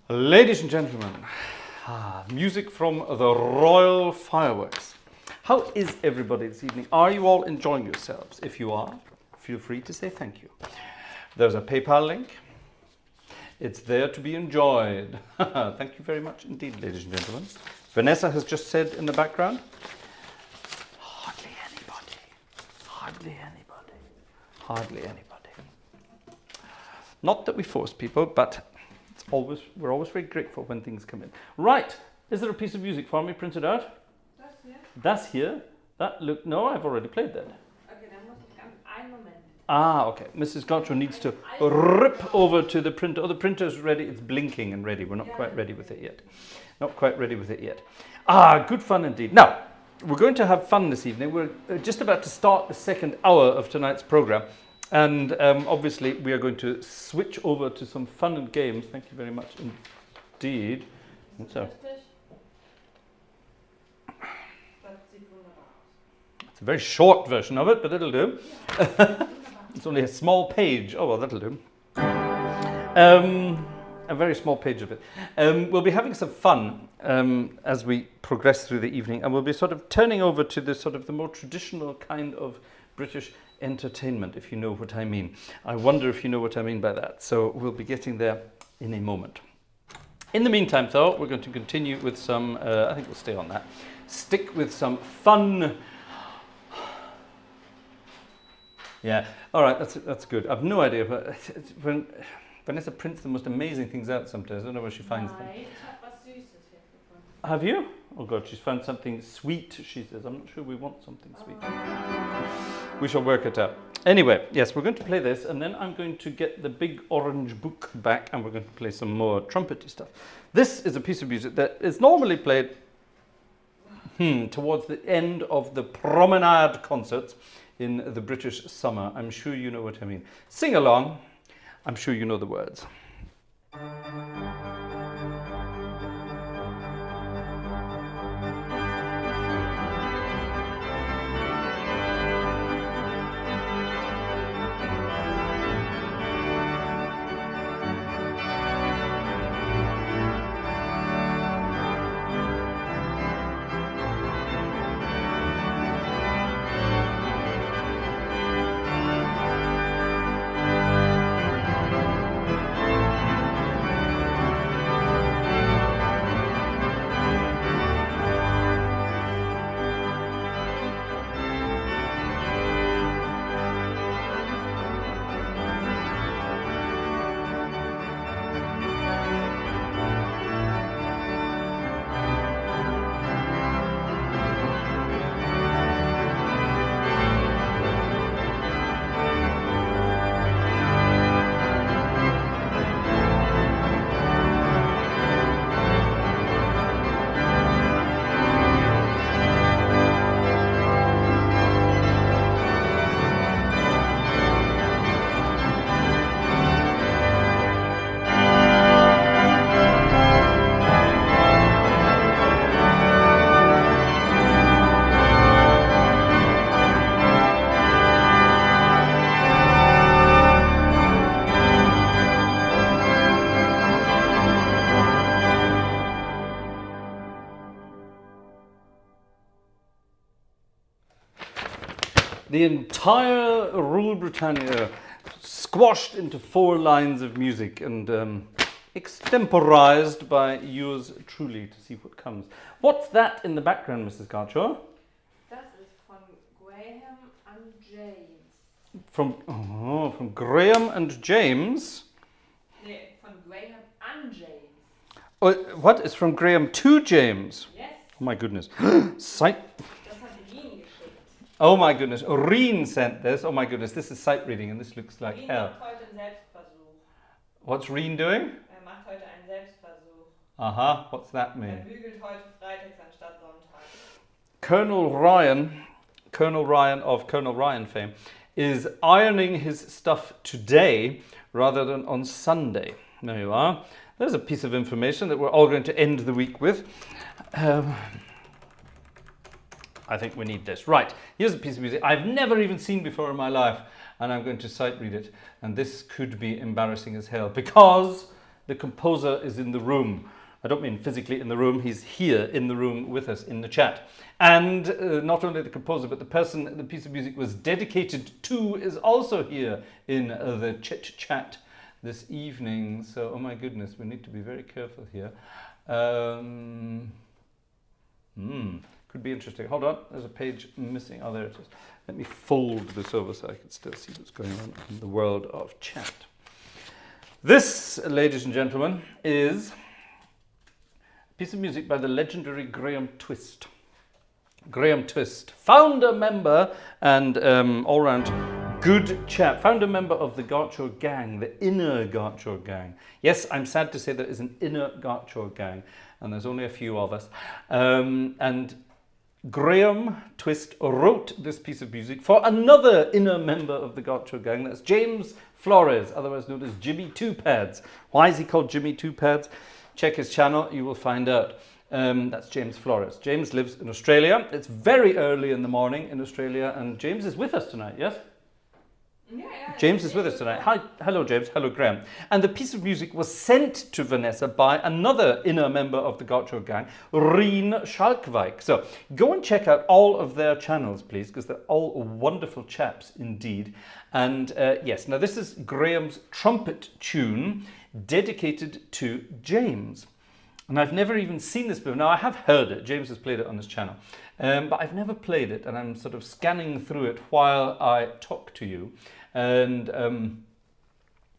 Ladies and gentlemen, music from the Royal Fireworks. How is everybody this evening? Are you all enjoying yourselves? If you are, feel free to say thank you. There's a PayPal link. It's there to be enjoyed. Thank you very much indeed, ladies and gentlemen. Vanessa has just said in the background, hardly anybody, hardly anybody, hardly anybody. Not that we force people, but we're always very grateful when things come in. Right, is there a piece of music for me printed out? Das hier? That's here. No, I've already played that. Okay, dann muss ich einen Moment. Okay. Mrs. Gartshore needs to rip over to the printer. Oh, the printer's ready. It's blinking and ready. We're not quite ready with it yet. Not quite ready with it yet. Good fun indeed. Now, we're going to have fun this evening. We're just about to start the second hour of tonight's program. And obviously, we are going to switch over to some fun and games. Thank you very much indeed. So, it's a very short version of it, but it'll do. It's only a small page. Oh, well, that'll do. A very small page of it. We'll be having some fun as we progress through the evening, and we'll be sort of turning over to the more traditional kind of British entertainment, if you know what I mean. I wonder if you know what I mean by that. So we'll be getting there in a moment. In the meantime, though, we're going to continue with some, I think we'll stay on that, stick with some fun. Yeah, all right, that's good. I've no idea, but when Vanessa prints the most amazing things out sometimes. I don't know where she finds them. Ich habe was Süßes hier gefunden. Have you? Oh God, she's found something sweet, she says. I'm not sure we want something sweet. We shall work it out. Anyway, yes, we're going to play this, and then I'm going to get the big orange book back, and we're going to play some more trumpety stuff. This is a piece of music that is normally played towards the end of the Promenade concerts in the British summer. I'm sure you know what I mean. Sing along. I'm sure you know the words. The entire Rule Britannia squashed into 4 lines of music and extemporized by yours truly to see what comes. What's that in the background, Mrs. Gartshore? Das ist von Graham and James. From Graham and James? Nee, von Graham and James. Oh, what? It's from Graham to James? Yes. Oh my goodness. Das hat Rien geschickt. Oh my goodness. Rien sent this. Oh my goodness. This is sight reading and this looks like Rien hell. macht heute einen Selbstversuch. What's Rien doing? Macht heute einen Selbstversuch. Aha. What's that mean? Bügelt heute freitags anstatt sonntags. Colonel Ryan of Colonel Ryan fame, is ironing his stuff today rather than on Sunday. There you are. There's a piece of information that we're all going to end the week with. I think we need this. Right, here's a piece of music I've never even seen before in my life, and I'm going to sight read it. And this could be embarrassing as hell because the composer is in the room. I don't mean physically in the room, he's here in the room with us in the chat. And not only the composer, but the person the piece of music was dedicated to is also here in the chit-chat this evening. So, oh my goodness, we need to be very careful here. Could be interesting. Hold on, there's a page missing. Oh, there it is. Let me fold this over so I can still see what's going on in the world of chat. This, ladies and gentlemen, is a piece of music by the legendary Graham Twist. Graham Twist, founder member and all-round good chap, founder member of the Gartshore gang, the inner Gartshore gang. Yes, I'm sad to say there is an inner Gartshore gang, and there's only a few of us. And Graham Twist wrote this piece of music for another inner member of the Gartshore gang. That's James Flores, otherwise known as Jimmy Two Pads. Why is he called Jimmy Two Pads? Check his channel, you will find out. That's James Flores. James lives in Australia. It's very early in the morning in Australia, and James is with us tonight, yes? Yeah. James is with us tonight. Hi, hello James, hello Graham. And the piece of music was sent to Vanessa by another inner member of the Gartshore gang, Rien Schalkwijk. So go and check out all of their channels, please, because they're all wonderful chaps indeed. And yes, now this is Graham's trumpet tune dedicated to James. And I've never even seen this before. Now, I have heard it. James has played it on his channel. But I've never played it, and I'm sort of scanning through it while I talk to you. And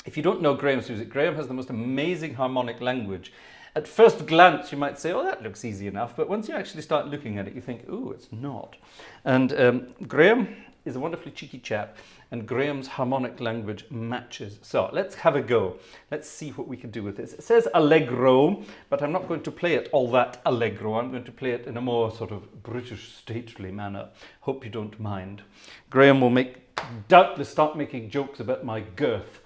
if you don't know Graham's music, Graham has the most amazing harmonic language. At first glance, you might say, oh, that looks easy enough. But once you actually start looking at it, you think, oh, it's not. And Graham is a wonderfully cheeky chap, and Graham's harmonic language matches. So let's have a go. Let's see what we can do with this. It says allegro, but I'm not going to play it all that allegro. I'm going to play it in a more sort of British stately manner. Hope you don't mind. Graham will doubtless start making jokes about my girth,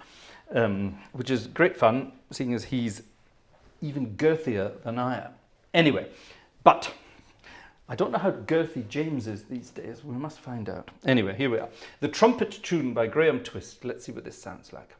which is great fun, seeing as he's even girthier than I am. Anyway, but I don't know how girthy James is these days. We must find out. Anyway, here we are. The trumpet tune by Graham Twist. Let's see what this sounds like.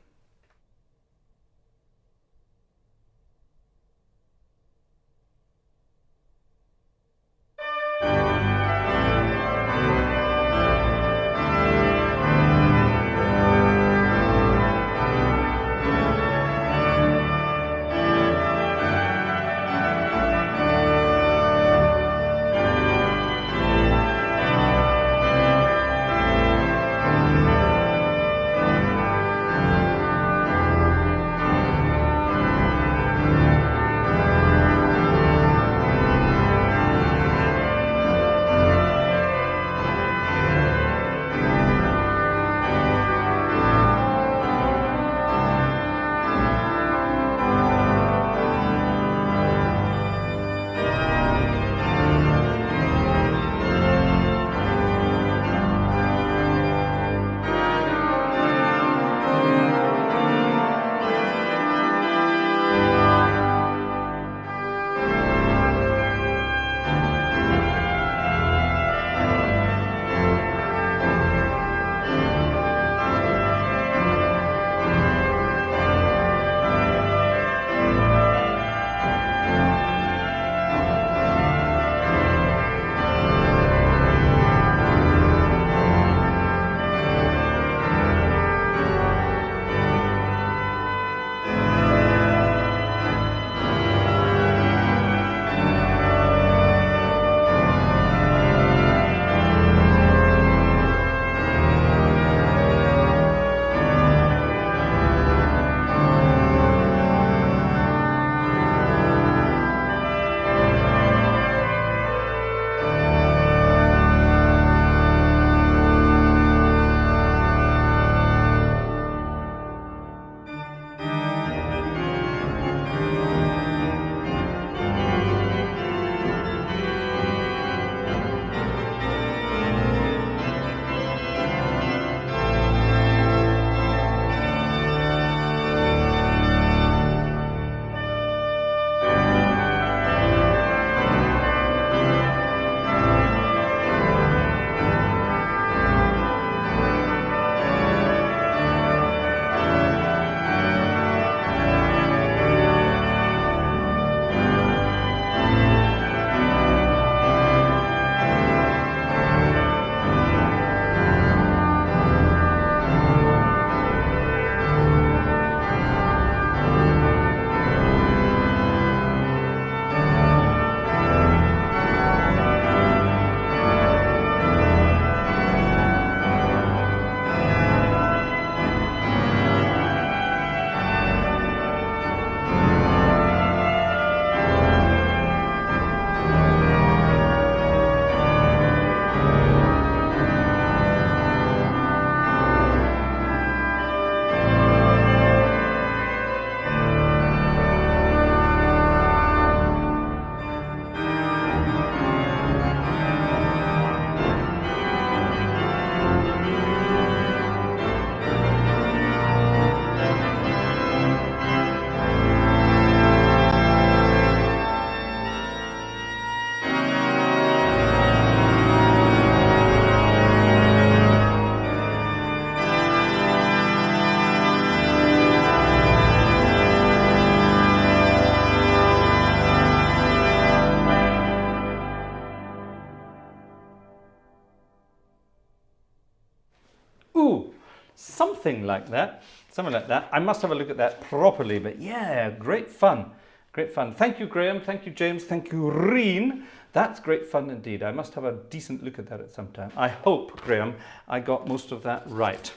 something like that. Something like that. I must have a look at that properly, but yeah, great fun. Great fun. Thank you, Graham. Thank you, James. Thank you, Reen. That's great fun indeed. I must have a decent look at that at some time. I hope, Graham, I got most of that right.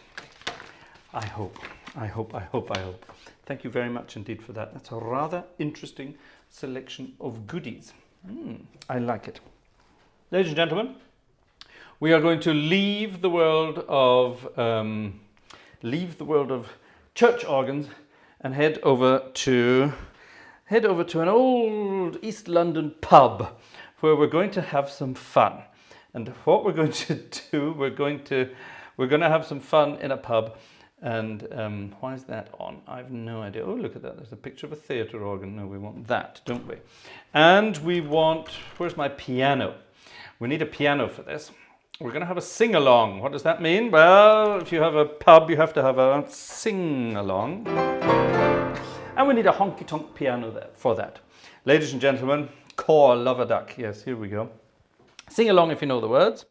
I hope. Thank you very much indeed for that. That's a rather interesting selection of goodies. I like it. Ladies and gentlemen, we are going to leave the world of church organs and head over to an old East London pub where we're going to have some fun. And what we're going to do, we're going to have some fun in a pub. And why is that on? I have no idea. Oh, look at that. There's a picture of a theatre organ. No, we want that, don't we? And we want, where's my piano? We need a piano for this. We're going to have a sing-along. What does that mean? Well, if you have a pub, you have to have a sing-along. And we need a honky-tonk piano there for that. Ladies and gentlemen, Core Love a Duck. Yes, here we go. Sing along if you know the words.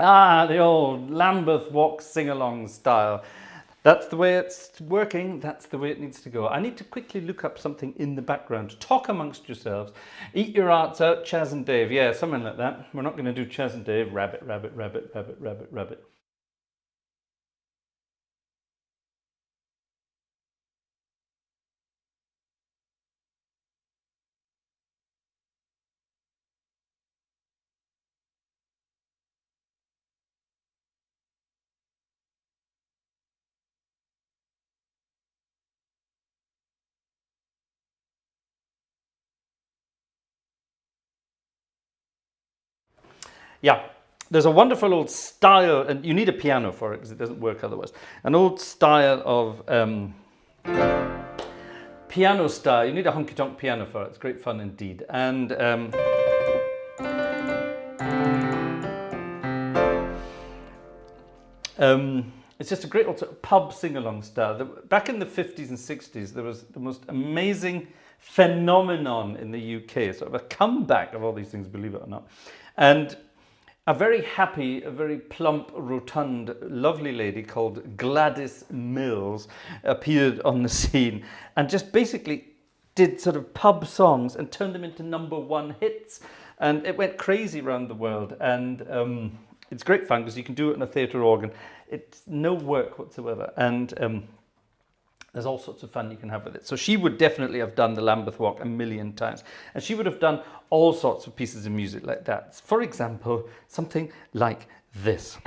Ah, the old Lambeth Walk sing-along style. That's the way it's working. That's the way it needs to go. I need to quickly look up something in the background. Talk amongst yourselves. Eat your hearts out, Chaz and Dave. Yeah, something like that. We're not going to do Chaz and Dave. Rabbit, rabbit, rabbit, rabbit, rabbit, rabbit. Yeah, there's a wonderful old style, and you need a piano for it because it doesn't work otherwise. An old style of piano style. You need a honky-tonk piano for it. It's great fun indeed. And it's just a great old sort of pub sing-along style. Back in the 50s and 60s, there was the most amazing phenomenon in the UK, sort of a comeback of all these things, believe it or not. And a very happy, a very plump, rotund, lovely lady called Gladys Mills appeared on the scene and just basically did sort of pub songs and turned them into #1 hits. And it went crazy around the world. And it's great fun because you can do it on a theatre organ. It's no work whatsoever. And there's all sorts of fun you can have with it. So she would definitely have done the Lambeth Walk a million times. And she would have done all sorts of pieces of music like that. For example, something like this.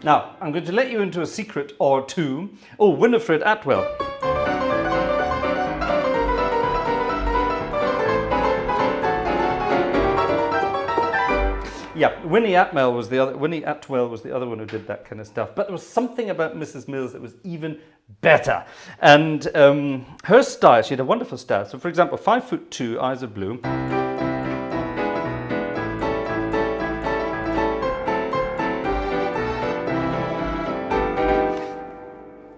Now, I'm going to let you into a secret or two. Oh, Winifred Atwell. Yeah, Winnie Atwell was the other one who did that kind of stuff. But there was something about Mrs. Mills that was even better. And her style, she had a wonderful style. So, for example, 5'2", eyes of blue.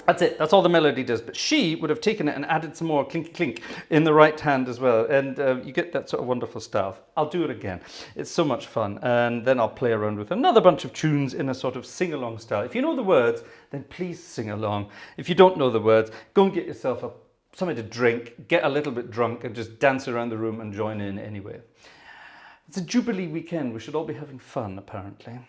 That's it. That's all the melody does. But she would have taken it and added some more clinky clink in the right hand as well. And you get that sort of wonderful style. I'll do it again. It's so much fun. And then I'll play around with another bunch of tunes in a sort of sing-along style. If you know the words, then please sing along. If you don't know the words, go and get yourself something to drink, get a little bit drunk and just dance around the room and join in anyway. It's a Jubilee weekend. We should all be having fun, apparently.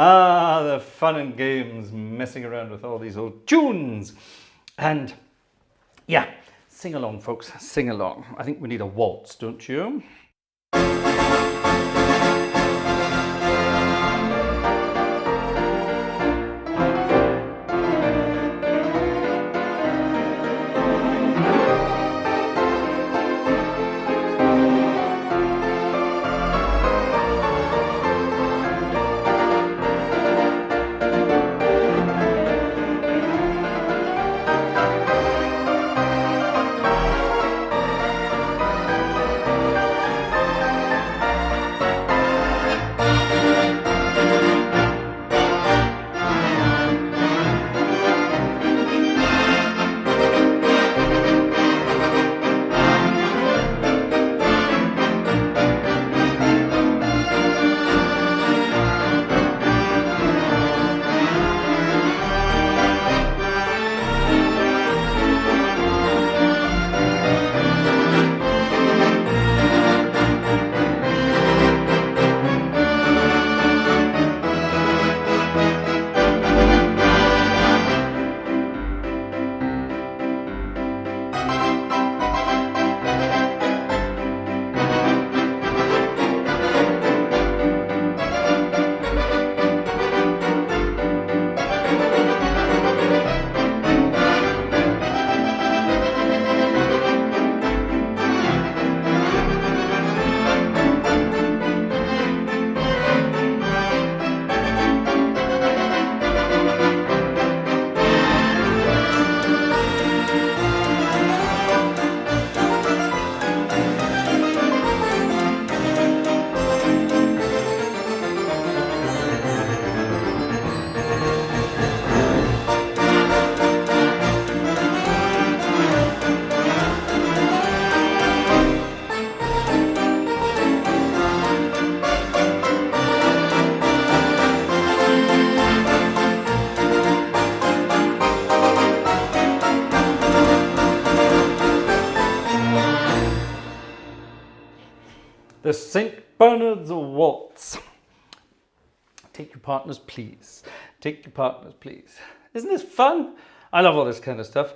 Ah, the fun and games, messing around with all these old tunes. And yeah, sing along, folks, sing along. I think we need a waltz, don't you? the St. Bernard's Waltz. Take your partners, please. Take your partners, please. Isn't this fun? I love all this kind of stuff.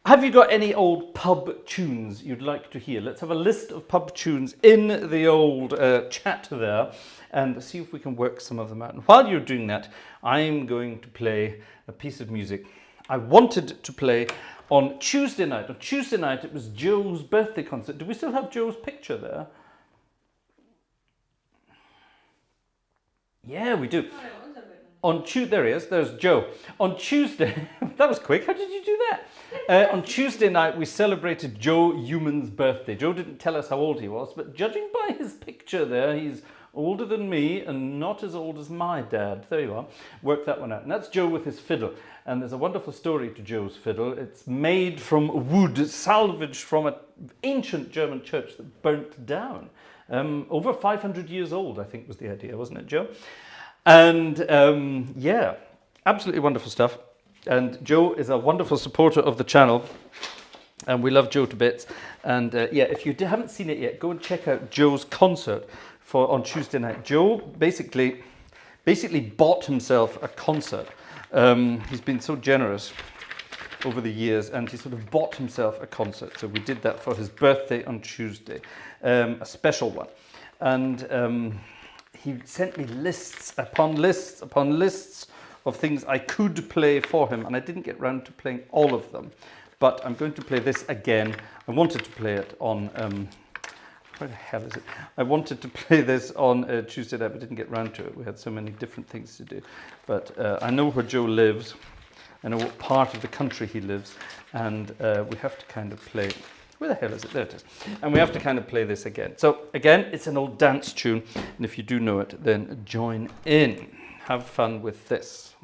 Have you got any old pub tunes you'd like to hear? Let's have a list of pub tunes in the old chat there and see if we can work some of them out. And while you're doing that, I'm going to play a piece of music I wanted to play on Tuesday night. On Tuesday night, it was Joe's birthday concert. Do we still have Joe's picture there? Yeah, we do. On Tuesday, there he is, there's Joe. On Tuesday, that was quick, how did you do that? On Tuesday night, we celebrated Joe Human's birthday. Joe didn't tell us how old he was, but judging by his picture there, he's older than me and not as old as my dad. There you are, work that one out. And that's Joe with his fiddle. And there's a wonderful story to Joe's fiddle. It's made from wood, salvaged from an ancient German church that burnt down. Over 500 years old, I think was the idea, wasn't it, Joe? And yeah, absolutely wonderful stuff. And Joe is a wonderful supporter of the channel. And we love Joe to bits. And yeah, if you haven't seen it yet, go and check out Joe's concert on Tuesday night. Joe basically bought himself a concert. He's been so generous over the years, and he sort of bought himself a concert. So we did that for his birthday on Tuesday, a special one. And he sent me lists upon lists upon lists of things I could play for him, and I didn't get round to playing all of them. But I'm going to play this again. I wanted to play it on, where the hell is it? I wanted to play this on Tuesday night, but didn't get round to it. We had so many different things to do. But I know where Joe lives. I know what part of the country he lives. And we have to kind of play, where the hell is it? There it is. And we have to kind of play this again. So again, it's an old dance tune. And if you do know it, then join in. Have fun with this.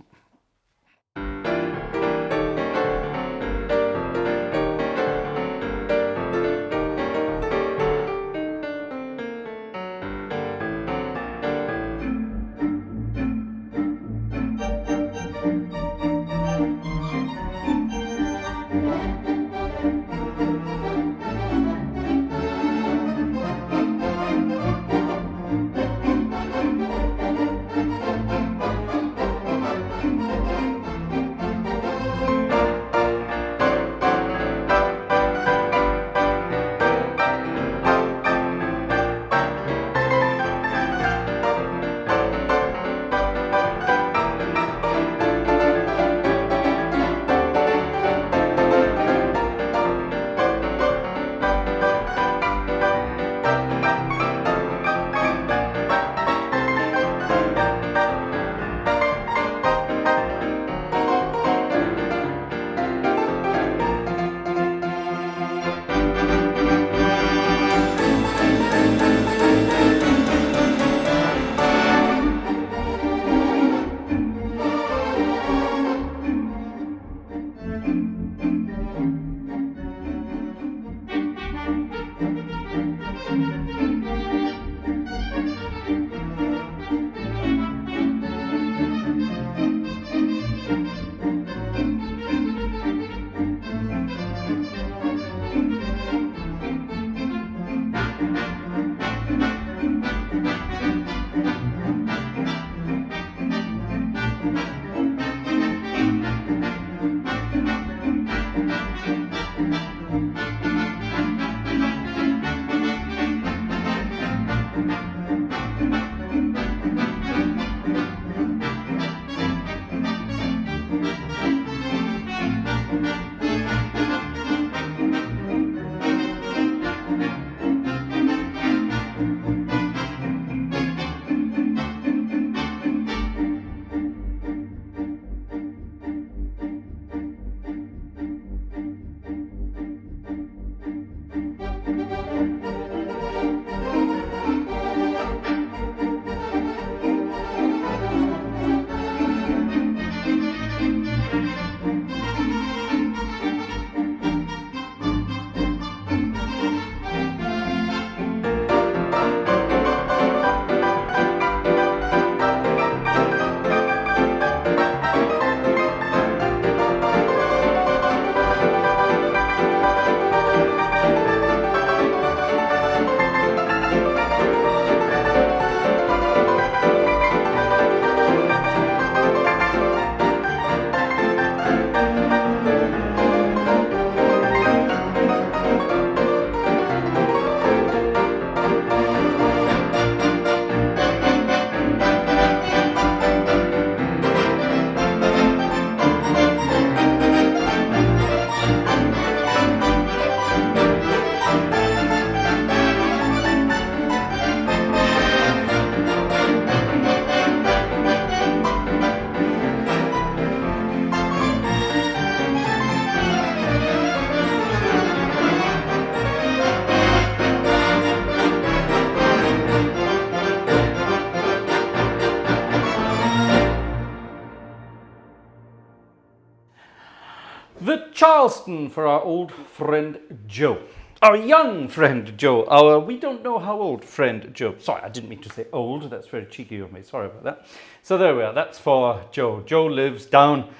Charleston for our old friend Joe. Our young friend Joe. Our we don't know how old friend Joe. Sorry, I didn't mean to say old. That's very cheeky of me. Sorry about that. So there we are. That's for Joe. Joe lives down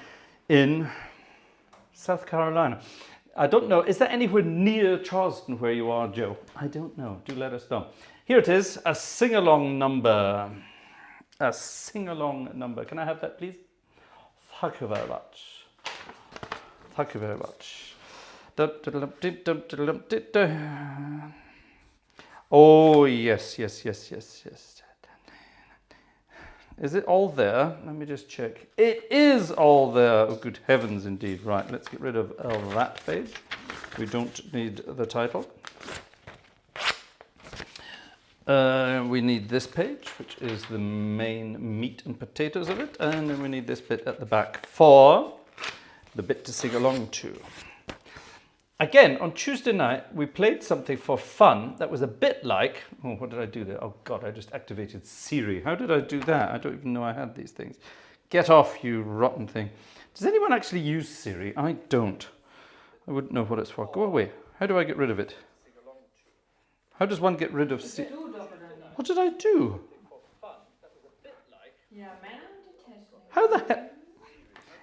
in South Carolina. I don't know. Is there anywhere near Charleston where you are, Joe? I don't know. Do let us know. Here it is. A sing-along number. A sing-along number. Can I have that, please? Thank you very much. Thank you very much. Oh, yes. Is it all there? Let me just check. It is all there. Oh, good heavens, indeed. Right, let's get rid of that page. We don't need the title. We need this page, which is the main meat and potatoes of it. And then we need this bit at the back for the bit to sing along to. Again, on Tuesday night, we played something for fun that was a bit like... Oh, what did I do there? Oh, God, I just activated Siri. How did I do that? I don't even know I had these things. Get off, you rotten thing. Does anyone actually use Siri? I don't. I wouldn't know what it's for. Go away. How do I get rid of it? How does one get rid of Siri? What did I do? How the heck?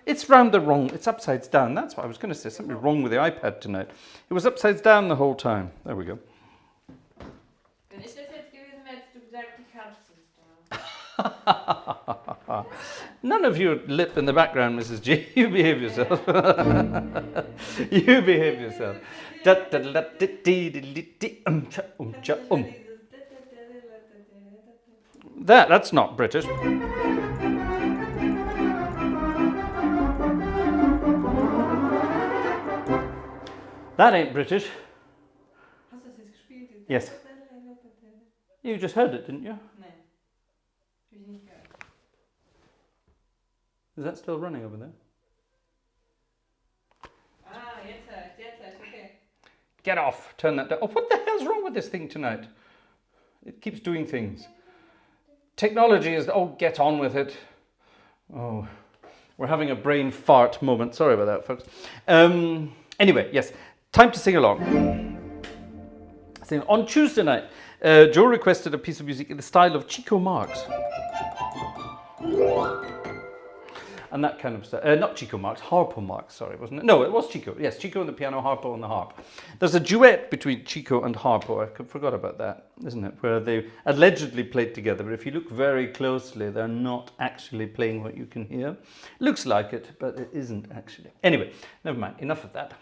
It's round the wrong, it's upside down. That's what I was going to say. Something wrong with the iPad tonight. It was upside down the whole time. There we go. None of your lip in the background, Mrs. G. You behave yourself. You behave yourself. That's not British. That ain't British. Yes. You just heard it, didn't you? Is that still running over there? Okay. Get off. Turn that down. Oh, what the hell's wrong with this thing tonight? It keeps doing things. Technology is... Oh, get on with it. Oh, we're having a brain fart moment. Sorry about that, folks. Anyway, yes. Time to sing along. On Tuesday night, Joe requested a piece of music in the style of Chico Marx. And that kind of stuff. Not Chico Marx, Harpo Marx, sorry, wasn't it? No, it was Chico. Yes, Chico on the piano, Harpo on the harp. There's a duet between Chico and Harpo. I forgot about that, isn't it? Where they allegedly played together, but if you look very closely, they're not actually playing what you can hear. Looks like it, but it isn't actually. Anyway, never mind, enough of that.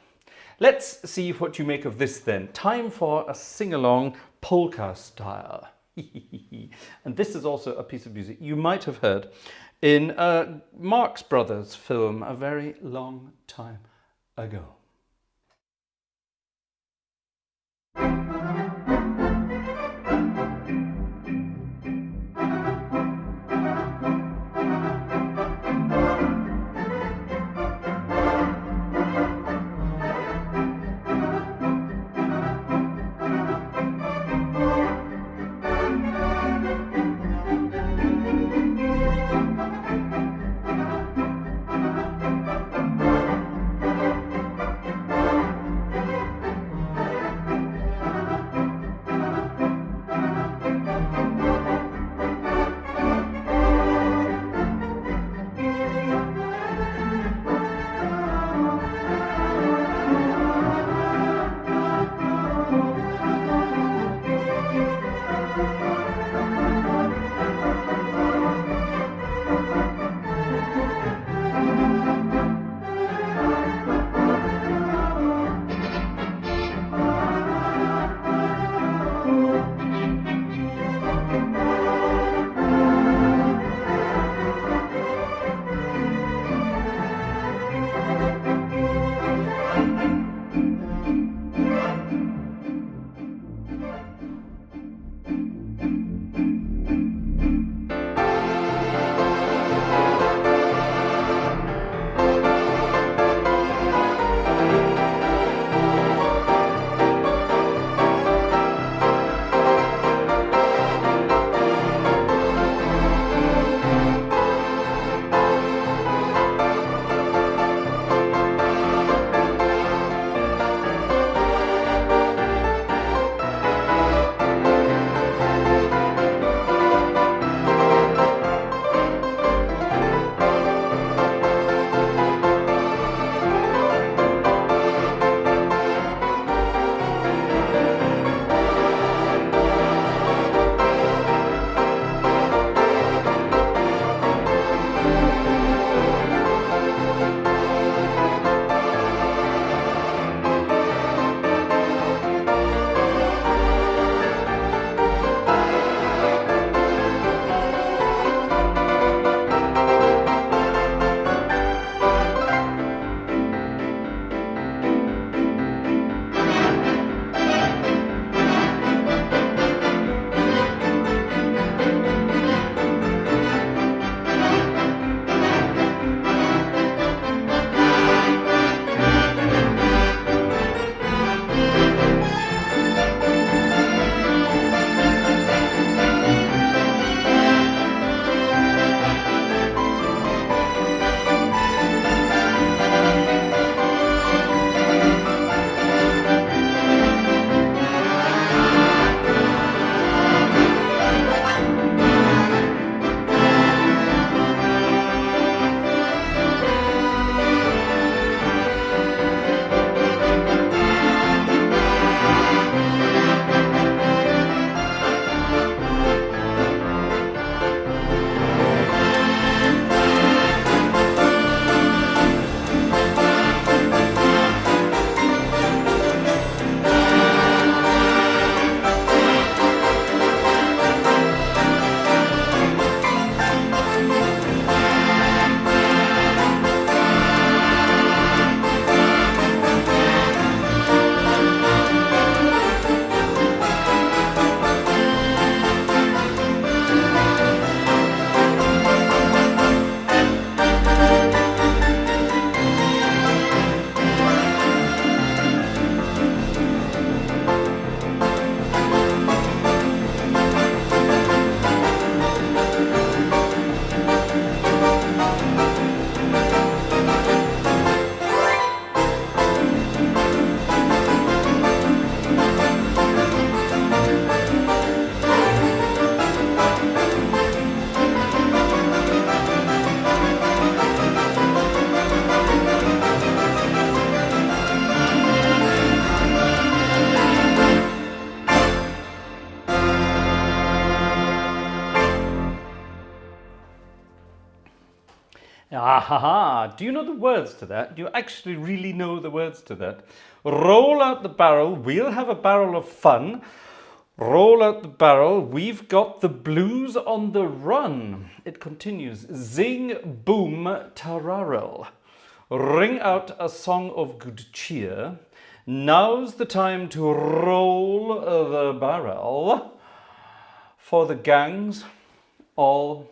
Let's see what you make of this then. Time for a sing-along polka style. And this is also a piece of music you might have heard in a Marx Brothers film a very long time ago. Ah ha ha! Do you know the words to that? Do you actually really know the words to that? Roll out the barrel, we'll have a barrel of fun. Roll out the barrel, we've got the blues on the run. It continues. Zing, boom, tararel. Ring out a song of good cheer. Now's the time to roll the barrel. For the gang's all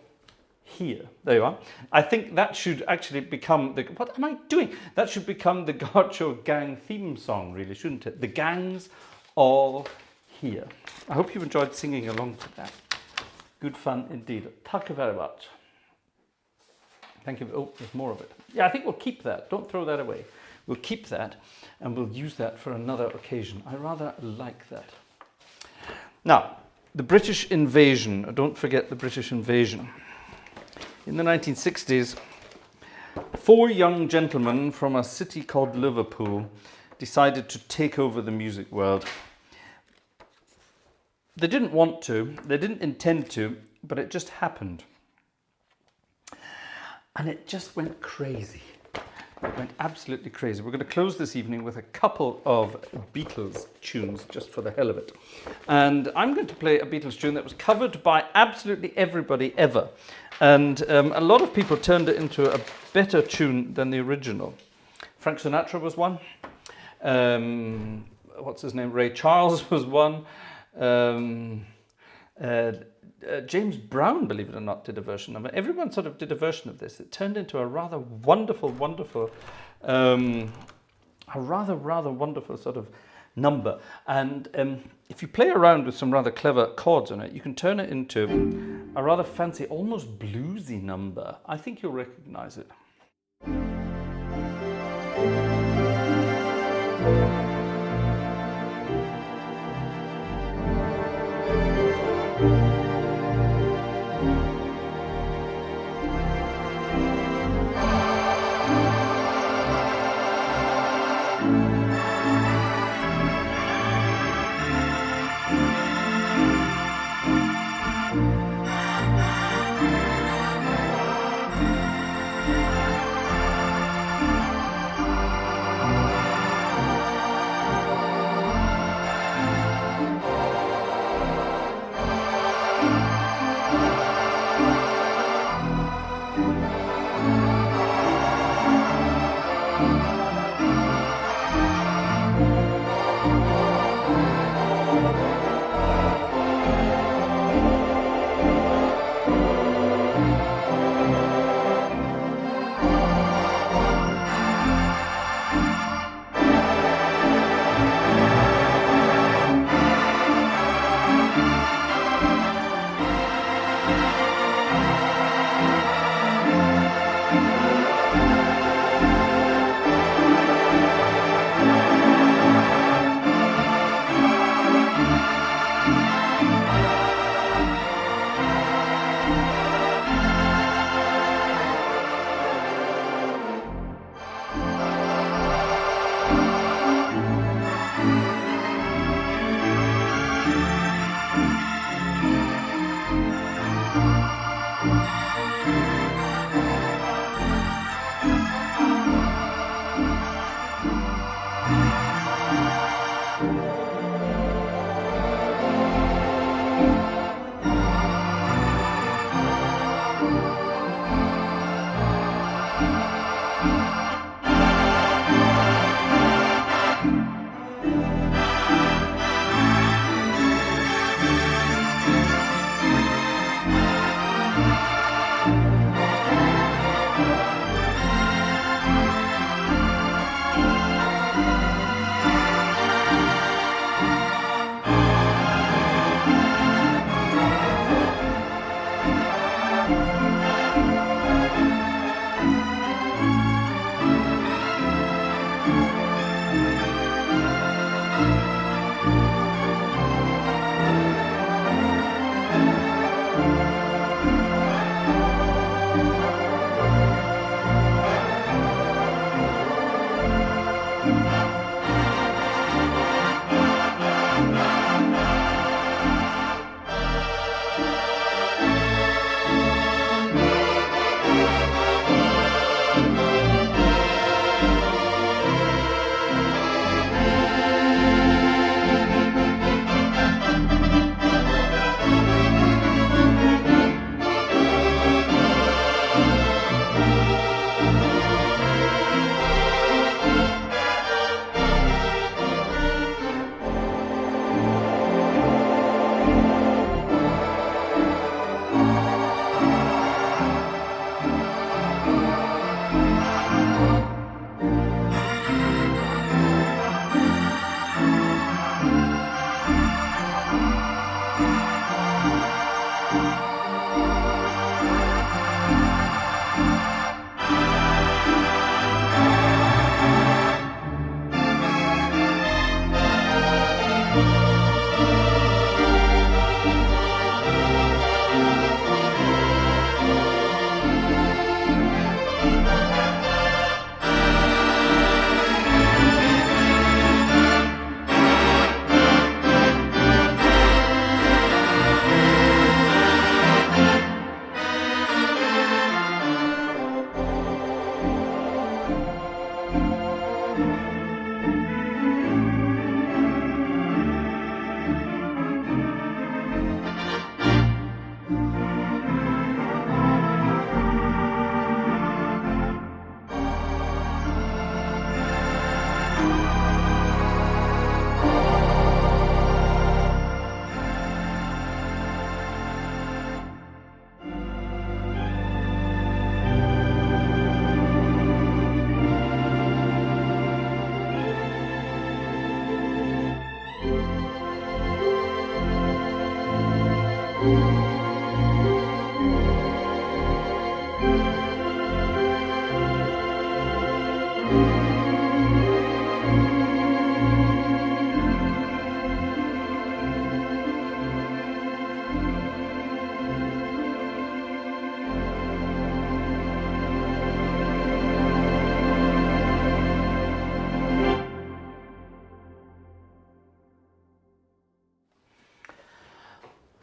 here. There you are. I think that should actually become the... What am I doing? That should become the Gartshore gang theme song, really, shouldn't it? The gang's all here. I hope you enjoyed singing along to that. Good fun indeed. Thank you very much. Thank you. Oh, there's more of it. Yeah, I think we'll keep that. Don't throw that away. We'll keep that and we'll use that for another occasion. I rather like that. Now, the British invasion. Don't forget the British invasion. In the 1960s, 4 young gentlemen from a city called Liverpool decided to take over the music world. They didn't want to, they didn't intend to, but it just happened. And it just went crazy. It went absolutely crazy. We're going to close this evening with a couple of Beatles tunes, just for the hell of it. And I'm going to play a Beatles tune that was covered by absolutely everybody ever. And a lot of people turned it into a better tune than the original. Frank Sinatra was one. What's his name? Ray Charles was one. James Brown, believe it or not, did a version of it. Everyone sort of did a version of this. It turned into a rather wonderful, wonderful sort of number. And if you play around with some rather clever chords on it, you can turn it into a rather fancy, almost bluesy number. I think you'll recognize it.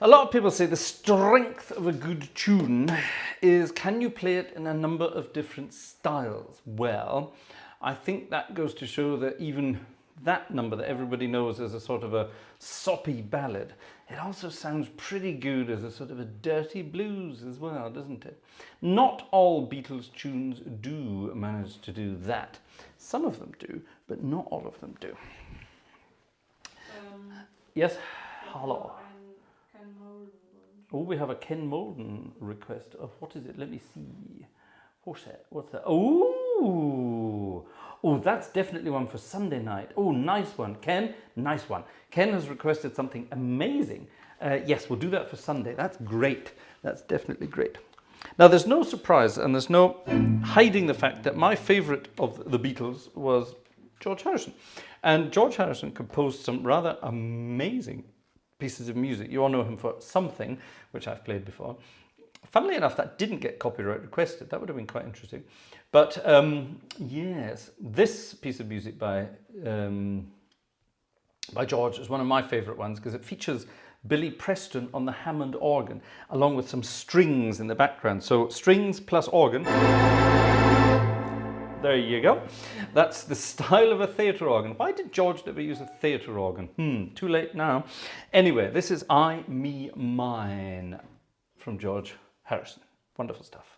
A lot of people say the strength of a good tune is, can you play it in a number of different styles? Well, I think that goes to show that even that number that everybody knows as a sort of a soppy ballad, it also sounds pretty good as a sort of a dirty blues as well, doesn't it? Not all Beatles tunes do manage to do that. Some of them do, but not all of them do. Yes? Hello. Oh, we have a Ken Molden request. Of what is it? Let me see. What's that? What's that? Oh, that's definitely one for Sunday night. Oh, nice one, Ken. Nice one. Ken has requested something amazing. Yes, we'll do that for Sunday. That's great. That's definitely great. Now, there's no surprise and there's no hiding the fact that my favourite of the Beatles was George Harrison. And George Harrison composed some rather amazing pieces of music. You all know him for Something, which I've played before. Funnily enough, that didn't get copyright requested. That would have been quite interesting. But yes, this piece of music by George is one of my favourite ones because it features Billy Preston on the Hammond organ, along with some strings in the background. So strings plus organ. There you go. That's the style of a theatre organ. Why did George never use a theatre organ? Too late now. Anyway, this is I, Me, Mine from George Harrison. Wonderful stuff.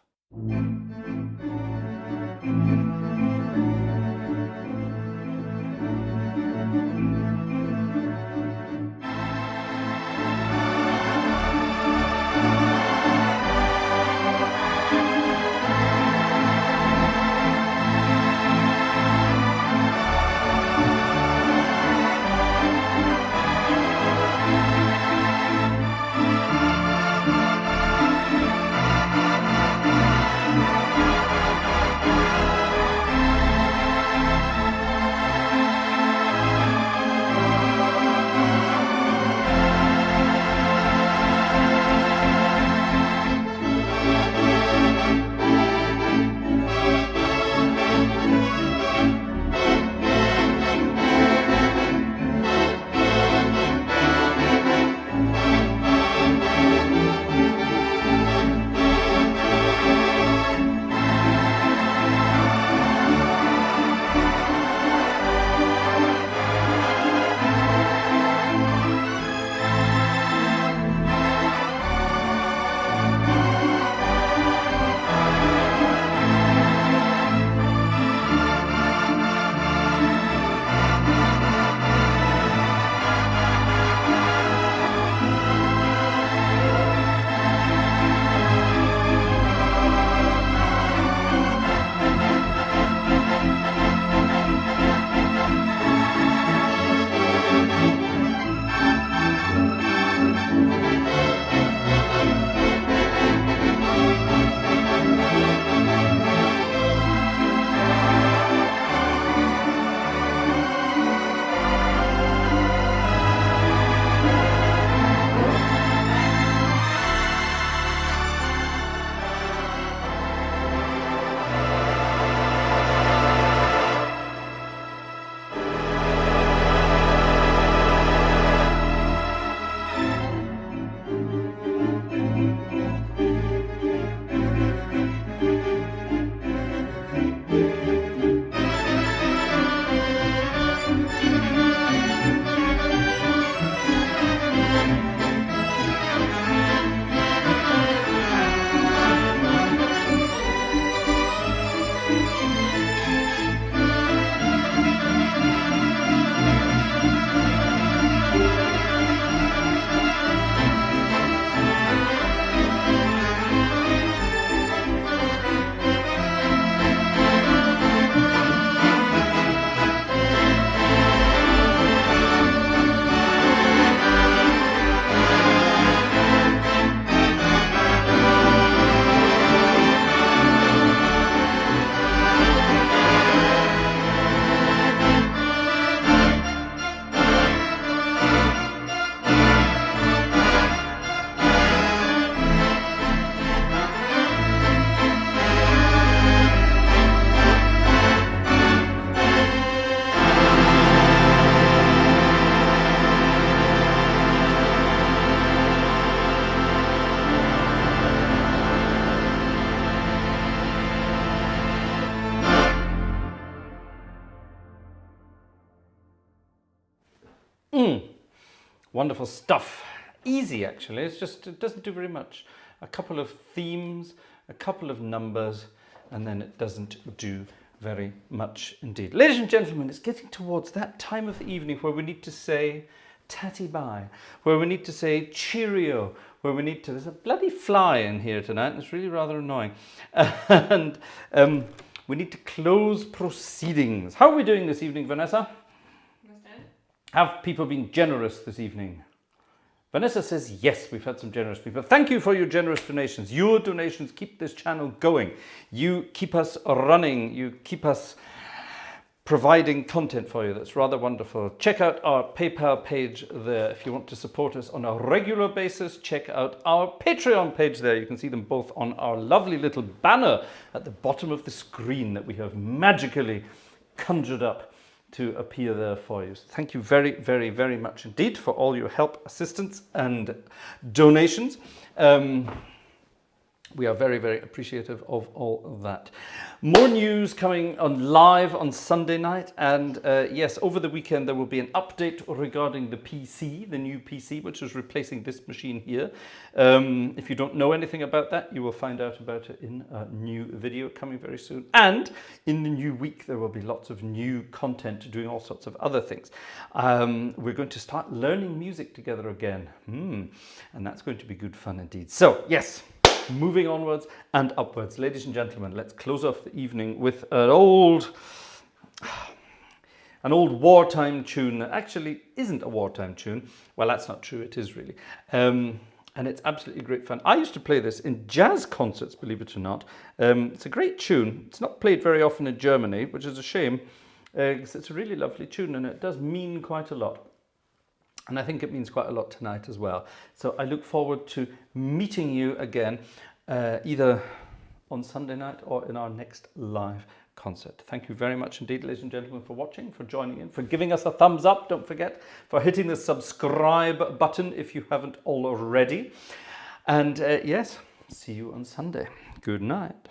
Wonderful stuff. Easy, actually. It doesn't do very much. A couple of themes, a couple of numbers, and then it doesn't do very much indeed. Ladies and gentlemen, it's getting towards that time of the evening where we need to say tatty bye, where we need to say cheerio, where we need to... There's a bloody fly in here tonight, and it's really rather annoying. And we need to close proceedings. How are we doing this evening, Vanessa? Have people been generous this evening? Vanessa says yes, we've had some generous people. Thank you for your generous donations. Your donations keep this channel going. You keep us running. You keep us providing content for you. That's rather wonderful. Check out our PayPal page there if you want to support us on a regular basis. Check out our Patreon page there. You can see them both on our lovely little banner at the bottom of the screen that we have magically conjured up to appear there for you. So thank you very, very, very much indeed for all your help, assistance and donations. We are very, very appreciative of all of that. More news coming on live on Sunday night. And yes, over the weekend, there will be an update regarding the PC, the new PC, which is replacing this machine here. If you don't know anything about that, you will find out about it in a new video coming very soon. And in the new week, there will be lots of new content doing all sorts of other things. We're going to start learning music together again. And that's going to be good fun indeed. So, yes. Moving onwards and upwards. Ladies and gentlemen, let's close off the evening with an old wartime tune that actually isn't a wartime tune. Well, that's not true. It is really. And it's absolutely great fun. I used to play this in jazz concerts, believe it or not. It's a great tune. It's not played very often in Germany, which is a shame, because it's a really lovely tune and it does mean quite a lot. And I think it means quite a lot tonight as well. So I look forward to meeting you again, either on Sunday night or in our next live concert. Thank you very much indeed, ladies and gentlemen, for watching, for joining in, for giving us a thumbs up. Don't forget, for hitting the subscribe button if you haven't already. And yes, see you on Sunday. Good night.